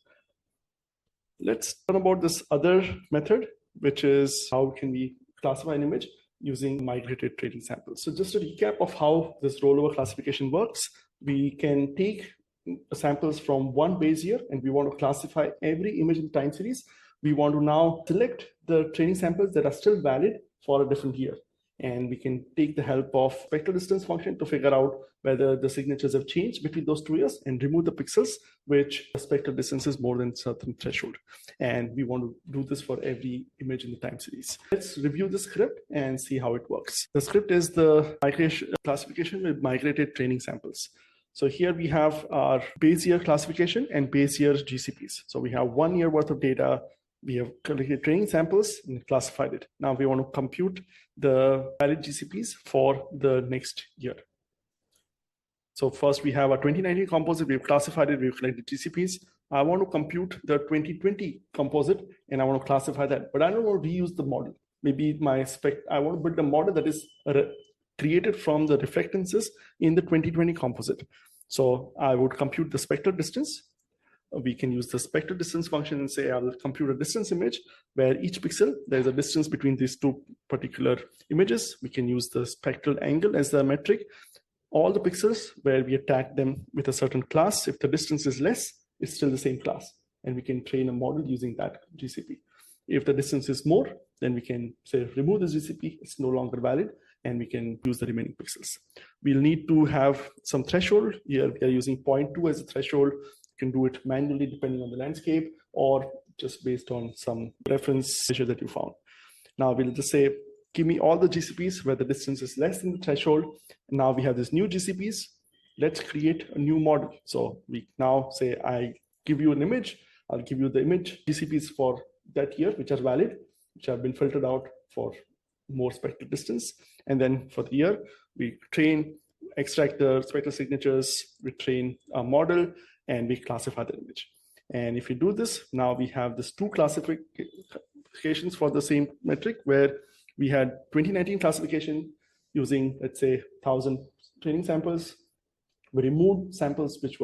Let's learn about this other method, which is how can we classify an image using migrated training samples. So just a recap of how this rollover classification works, we can take samples from one base year and we want to classify every image in the time series. We want to now select the training samples that are still valid for a different year. And we can take the help of spectral distance function to figure out whether the signatures have changed between those 2 years and remove the pixels which the spectral distance is more than a certain threshold. And we want to do this for every image in the time series. Let's review the script and see how it works. The script is the migration classification with migrated training samples. So here we have our base year classification and base year GCPs. So we have 1 year worth of data. We have collected training samples and classified it. Now we want to compute the valid GCPs for the next year. So first we have a 2019 composite, we've classified it, we've collected GCPs. I want to compute the 2020 composite and I want to classify that, but I don't want to reuse the model. Maybe I want to build a model that is created from the reflectances in the 2020 composite. So I would compute the spectral distance. We can use the spectral distance function and say, I'll compute a distance image where each pixel, there's a distance between these two particular images. We can use the spectral angle as the metric. All the pixels where we attack them with a certain class, if the distance is less, it's still the same class. And we can train a model using that GCP. If the distance is more, then we can say, remove the GCP, it's no longer valid, and we can use the remaining pixels. We'll need to have some threshold. Here we are using 0.2 as a threshold. You can do it manually depending on the landscape or just based on some reference measure that you found. Now we'll just say, give me all the GCPs where the distance is less than the threshold. And now we have this new GCPs. Let's create a new model. So we now say, I give you an image I'll give you the image GCPs for that year, which are valid, which have been filtered out for more spectral distance. And then for the year, we train, extract the spectral signatures, we train a model, and we classify the image. And if you do this, now we have this two classifications for the same metric, where we had 2019 classification using, let's say, 1,000 training samples. We removed samples which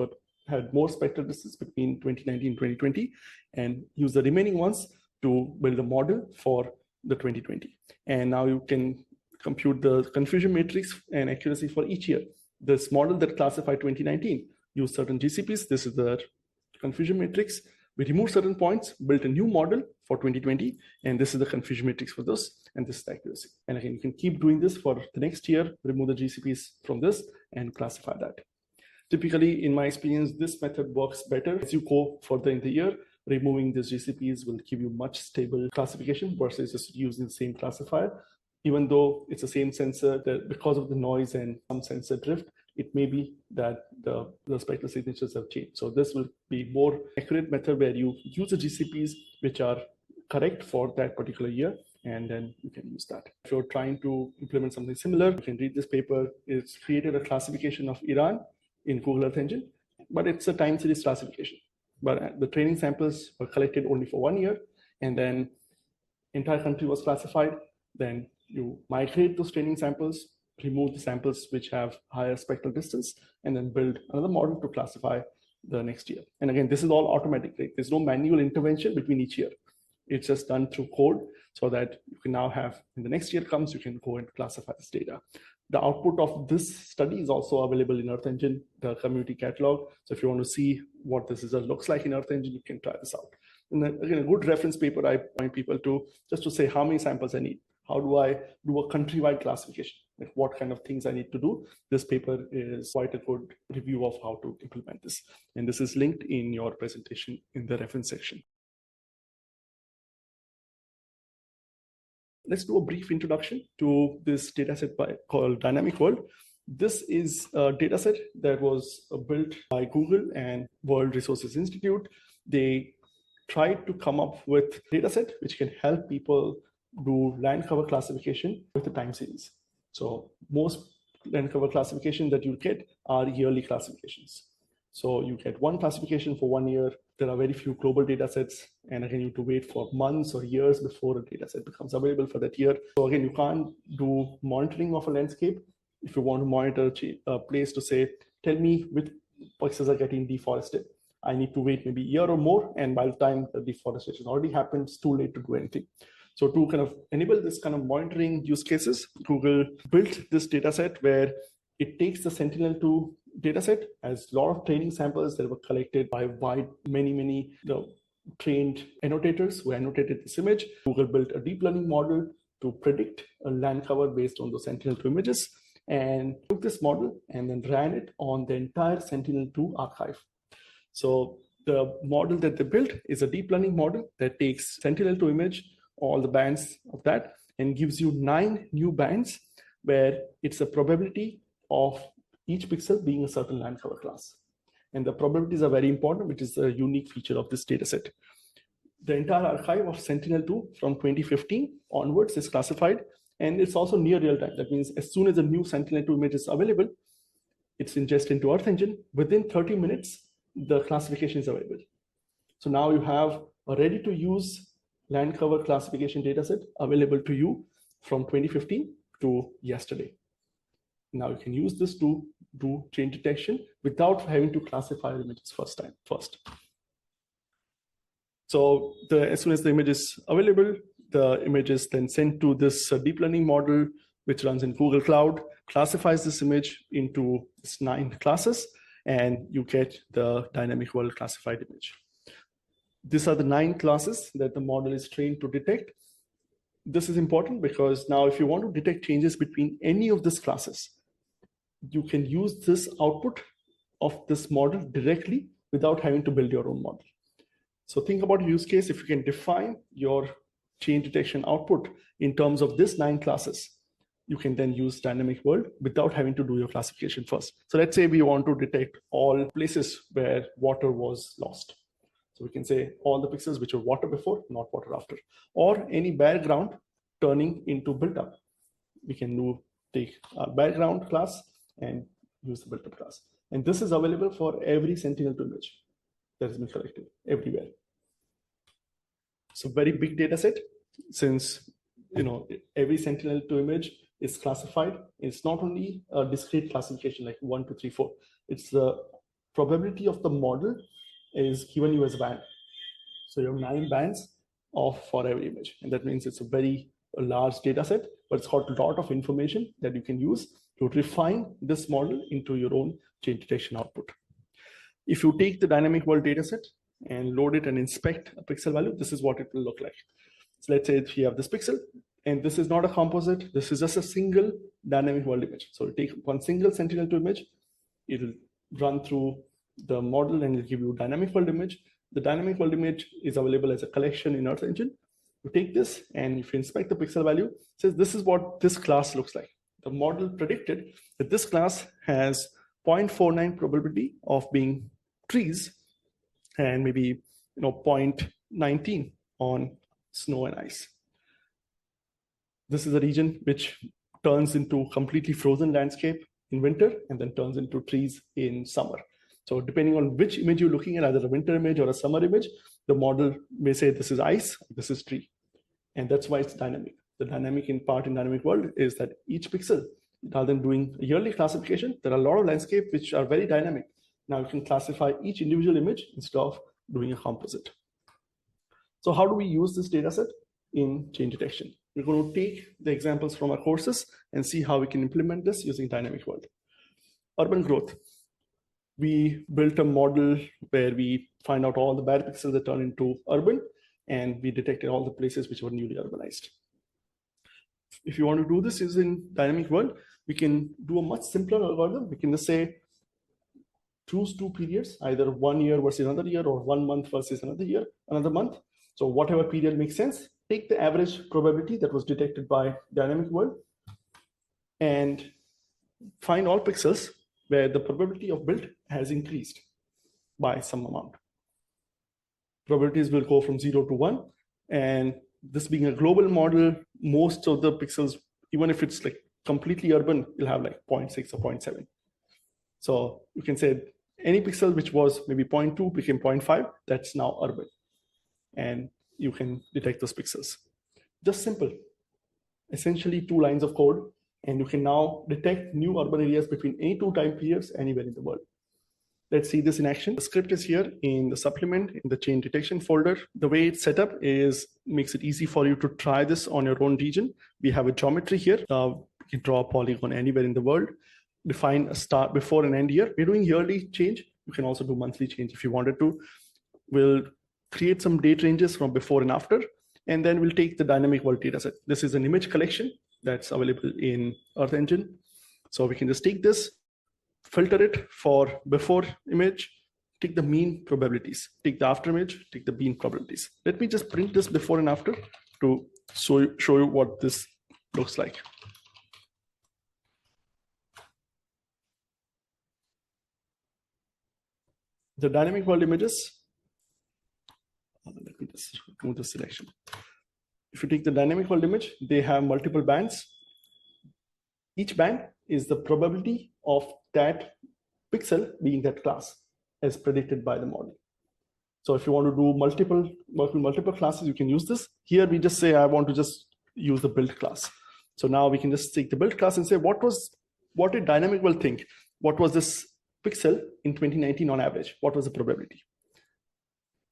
had more spectral distance between 2019 and 2020, and use the remaining ones to build a model for the 2020. And now you can compute the confusion matrix and accuracy for each year. This model that classified 2019 used certain GCPs. This is the confusion matrix. We removed certain points, built a new model for 2020, and this is the confusion matrix for this, and this is the accuracy. And again, you can keep doing this for the next year, remove the GCPs from this, and classify that. Typically, in my experience, this method works better as you go further in the year. Removing these GCPs will give you much stable classification versus just using the same classifier. Even though it's the same sensor, that because of the noise and some sensor drift, it may be that the spectral signatures have changed. So this will be more accurate method where you use the GCPs which are correct for that particular year, and then you can use that. If you're trying to implement something similar, you can read this paper. It's created a classification of Iran in Google Earth Engine, but it's a time series classification. But the training samples were collected only for 1 year, and then entire country was classified. Then you migrate those training samples, remove the samples which have higher spectral distance, and then build another model to classify the next year. And again, this is all automatic, right? There's no manual intervention between each year. It's just done through code, so that you can now have, when the next year comes, you can go and classify this data. The output of this study is also available in Earth Engine, the community catalog. So if you want to see what this result looks like in Earth Engine, you can try this out. And then again, a good reference paper I point people to, just to say how many samples I need. How do I do a countrywide classification? Like what kind of things I need to do? This paper is quite a good review of how to implement this. And this is linked in your presentation in the reference section. Let's do a brief introduction to this dataset called Dynamic World. This is a dataset that was built by Google and World Resources Institute. They tried to come up with a dataset which can help people do land cover classification with a time series. So most land cover classification that you get are yearly classifications. So you get one classification for 1 year. There are very few global data sets. And again, you have to wait for months or years before a data set becomes available for that year. So again, you can't do monitoring of a landscape. If you want to monitor a place to say, tell me which pixels are getting deforested, I need to wait maybe a year or more. And by the time the deforestation already happened, it's too late to do anything. So to kind of enable this kind of monitoring use cases, Google built this data set where it takes the Sentinel-2 dataset as a lot of training samples that were collected by many trained annotators who annotated this image. Google built a deep learning model to predict a land cover based on those Sentinel-2 images, and took this model and then ran it on the entire Sentinel-2 archive. So the model that they built is a deep learning model that takes Sentinel-2 image, all the bands of that, and gives you 9 new bands where it's a probability of each pixel being a certain land cover class. And the probabilities are very important, which is a unique feature of this dataset. The entire archive of Sentinel-2 from 2015 onwards is classified, and it's also near real time. That means as soon as a new Sentinel-2 image is available, it's ingested into Earth Engine. Within 30 minutes, the classification is available. So now you have a ready-to-use land cover classification dataset available to you from 2015 to yesterday. Now you can use this to do change detection without having to classify the images first. So as soon as the image is available, the image is then sent to this deep learning model, which runs in Google Cloud, classifies this image into 9 classes, and you get the dynamic world classified image. These are the 9 classes that the model is trained to detect. This is important because now if you want to detect changes between any of these classes, you can use this output of this model directly without having to build your own model. So think about a use case. If you can define your change detection output in terms of this 9 classes, you can then use dynamic world without having to do your classification first. So let's say we want to detect all places where water was lost. So we can say all the pixels which were water before, not water after, or any bare ground turning into built up. We can take our background class and use the built up class. And this is available for every Sentinel-2 image that has been collected everywhere. So very big data set, since every Sentinel-2 image is classified. It's not only a discrete classification like 1, 2, 3, 4. It's the probability of the model is given you as a band. So you have 9 bands for every image. And that means it's a very large data set, but it's got a lot of information that you can use to refine this model into your own change detection output. If you take the dynamic world data set and load it and inspect a pixel value, this is what it will look like. So let's say if you have this pixel, and this is not a composite, this is just a single dynamic world image. So take one single Sentinel-2 image, it'll run through the model and it'll give you a dynamic world image. The dynamic world image is available as a collection in Earth Engine. You take this, and if you inspect the pixel value, it says this is what this class looks like. The model predicted that this class has 0.49 probability of being trees and maybe 0.19 on snow and ice. This is a region which turns into completely frozen landscape in winter and then turns into trees in summer. So depending on which image you're looking at, either a winter image or a summer image, the model may say this is ice, this is tree. And that's why it's dynamic. The dynamic in dynamic world is that each pixel, rather than doing a yearly classification, there are a lot of landscape which are very dynamic. Now you can classify each individual image instead of doing a composite. So how do we use this data set in change detection? We're going to take the examples from our courses and see how we can implement this using dynamic world. Urban growth. We built a model where we find out all the bad pixels that turn into urban, and we detected all the places which were newly urbanized. If you want to do this using dynamic world, we can do a much simpler algorithm. We can just say, choose 2 periods, either 1 year versus another year, or 1 month versus another month. So whatever period makes sense, take the average probability that was detected by dynamic world and find all pixels where the probability of build has increased by some amount. Probabilities will go from 0 to 1. And this being a global model, most of the pixels, even if it's like completely urban, you'll have like 0.6 or 0.7. So you can say any pixel which was maybe 0.2 became 0.5, that's now urban. And you can detect those pixels. Just simple. Essentially 2 lines of code, and you can now detect new urban areas between any 2 time periods anywhere in the world. Let's see this in action. The script is here in the supplement in the change detection folder. The way it's set up makes it easy for you to try this on your own region. We have a geometry here. You can draw a polygon anywhere in the world. Define a start, before, and end year. We're doing yearly change. You can also do monthly change if you wanted to. We'll create some date ranges from before and after, and then we'll take the dynamic world dataset. This is an image collection that's available in Earth Engine. So we can just take this, filter it for before image, take the mean probabilities, take the after image, take the mean probabilities. Let me just print this before and after to show you what this looks like. The dynamic world images, let me just move the selection. If you take the dynamic world image, they have multiple bands. Each band is the probability of that pixel being that class as predicted by the model. So if you want to do work with multiple classes, you can use this. Here we just say, I want to just use the build class. So now we can just take the build class and say, what did dynamic world think? What was this pixel in 2019 on average? What was the probability?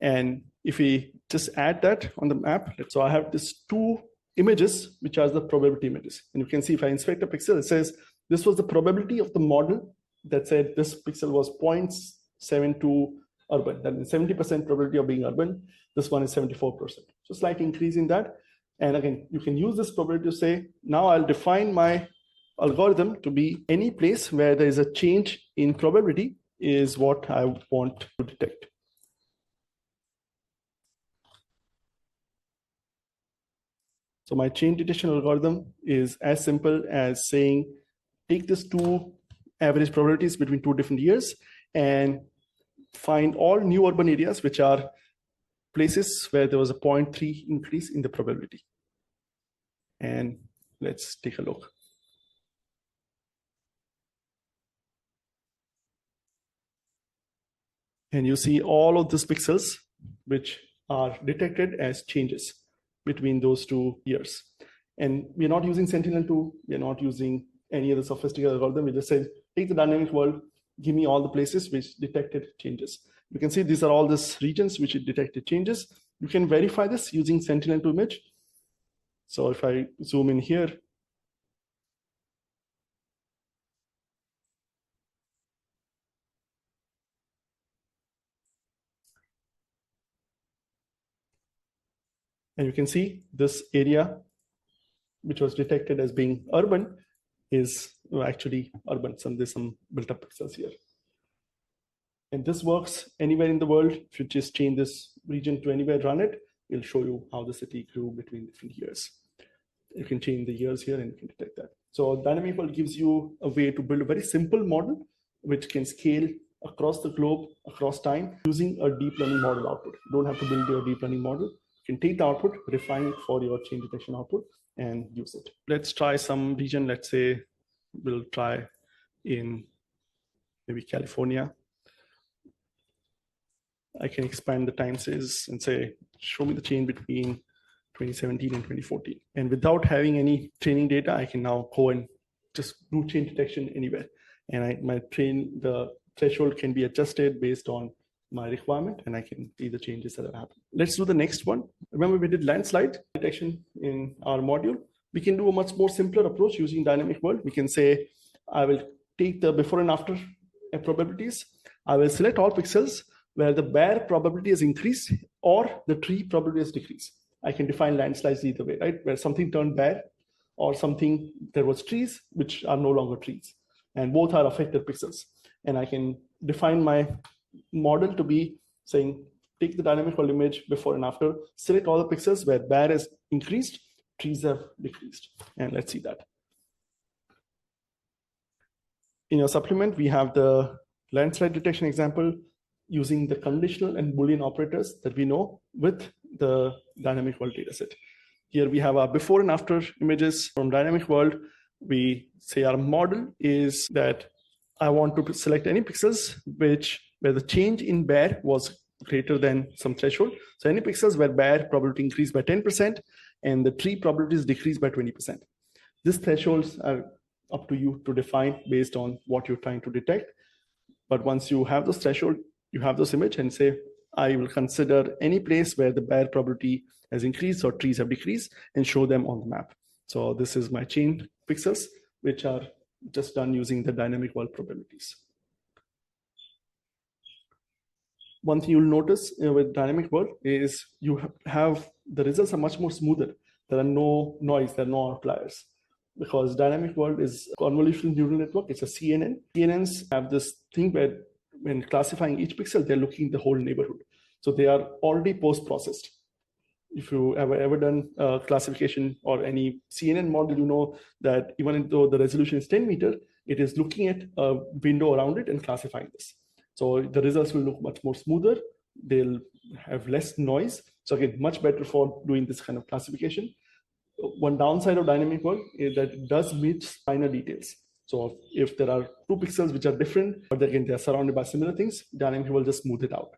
And if we just add that on the map, so I have these 2 images, which are the probability images. And you can see if I inspect a pixel, it says this was the probability of the model that said this pixel was 0.72 urban. That means 70% probability of being urban. This one is 74%. So slight increase in that. And again, you can use this probability to say, now I'll define my algorithm to be any place where there is a change in probability is what I want to detect. So my change detection algorithm is as simple as saying, take these 2 average probabilities between 2 different years and find all new urban areas which are places where there was a 0.3 increase in the probability. And let's take a look. And you see all of these pixels, which are detected as changes between those 2 years. And we're not using Sentinel-2, we're not using any other sophisticated algorithm. We just say, take the dynamic world, give me all the places which detected changes. You can see these are all these regions which it detected changes. You can verify this using Sentinel-2 image. So if I zoom in here, and you can see this area, which was detected as being urban, is actually urban. There's some built-up pixels here. And this works anywhere in the world. If you just change this region to anywhere, run it, it'll show you how the city grew between different years. You can change the years here and you can detect that. So Dynamic World gives you a way to build a very simple model which can scale across the globe, across time, using a deep learning model output. You don't have to build your deep learning model. You can take the output, refine it for your change detection output, and use it. Let's try some region. Let's say we'll try in maybe California. I can expand the time series and say, show me the change between 2017 and 2014. And without having any training data, I can now go and just do change detection anywhere. And the threshold can be adjusted based on my requirement, and I can see the changes that have happened. Let's do the next one. Remember, we did landslide detection in our module. We can do a much more simpler approach using Dynamic World. We can say, I will take the before and after probabilities. I will select all pixels where the bare probability has increased or the tree probability has decreased. I can define landslides either way, right? Where something turned bare or something, there was trees which are no longer trees, and both are affected pixels. And I can define my model to be saying, take the dynamic world image before and after, select all the pixels where bare has increased, trees have decreased. And let's see that. In your supplement, we have the landslide detection example using the conditional and Boolean operators that we know with the dynamic world dataset. Here we have our before and after images from dynamic world. We say our model is that I want to select any pixels where the change in bare was greater than some threshold. So any pixels where bare probability increased by 10% and the tree probabilities decreased by 20%. These thresholds are up to you to define based on what you're trying to detect. But once you have those threshold, you have those image and say, I will consider any place where the bare probability has increased or trees have decreased and show them on the map. So this is my chain pixels, which are just done using the dynamic world probabilities. One thing you'll notice with dynamic world is you have the results are much more smoother. There are no noise, there are no outliers. Because dynamic world is a convolutional neural network, it's a CNN. CNNs have this thing where when classifying each pixel, they're looking at the whole neighborhood. So they are already post-processed. If you have ever done classification or any CNN model, you know that even though the resolution is 10 meters, it is looking at a window around it and classifying this. So the results will look much more smoother. They'll have less noise. So again, much better for doing this kind of classification. One downside of dynamic world is that it does miss finer details. So if there are two pixels which are different, but again, they are surrounded by similar things, dynamic will just smooth it out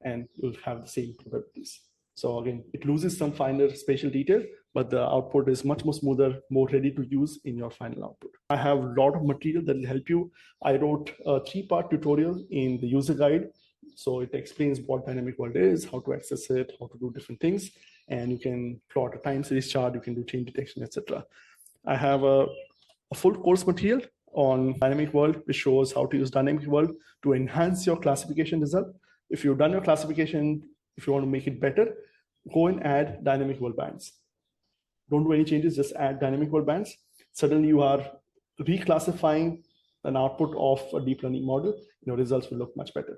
and you'll have the same probabilities. So again, it loses some finer spatial detail, but the output is much more smoother, more ready to use in your final output. I have a lot of material that will help you. I wrote a 3-part tutorial in the user guide. So it explains what dynamic world is, how to access it, how to do different things. And you can plot a time series chart, you can do change detection, etc. I have a full course material on dynamic world, which shows how to use dynamic world to enhance your classification result. If you've done your classification, if you want to make it better, go and add dynamic world bands. Don't do any changes, just add dynamic world bands. Suddenly you are reclassifying an output of a deep learning model. Your results will look much better.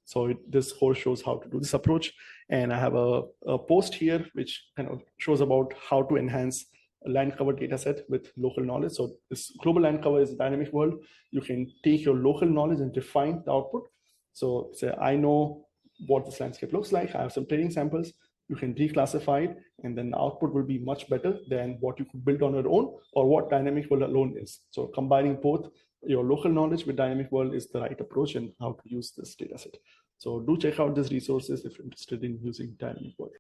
So this course shows how to do this approach. And I have a post here, which kind of shows about how to enhance a land cover data set with local knowledge. So this global land cover is a dynamic world. You can take your local knowledge and refine the output. So say, I know what this landscape looks like. I have some training samples. You can declassify it, and then the output will be much better than what you could build on your own or what dynamic world alone is. So combining both your local knowledge with dynamic world is the right approach and how to use this data set. So do check out these resources if you're interested in using dynamic world.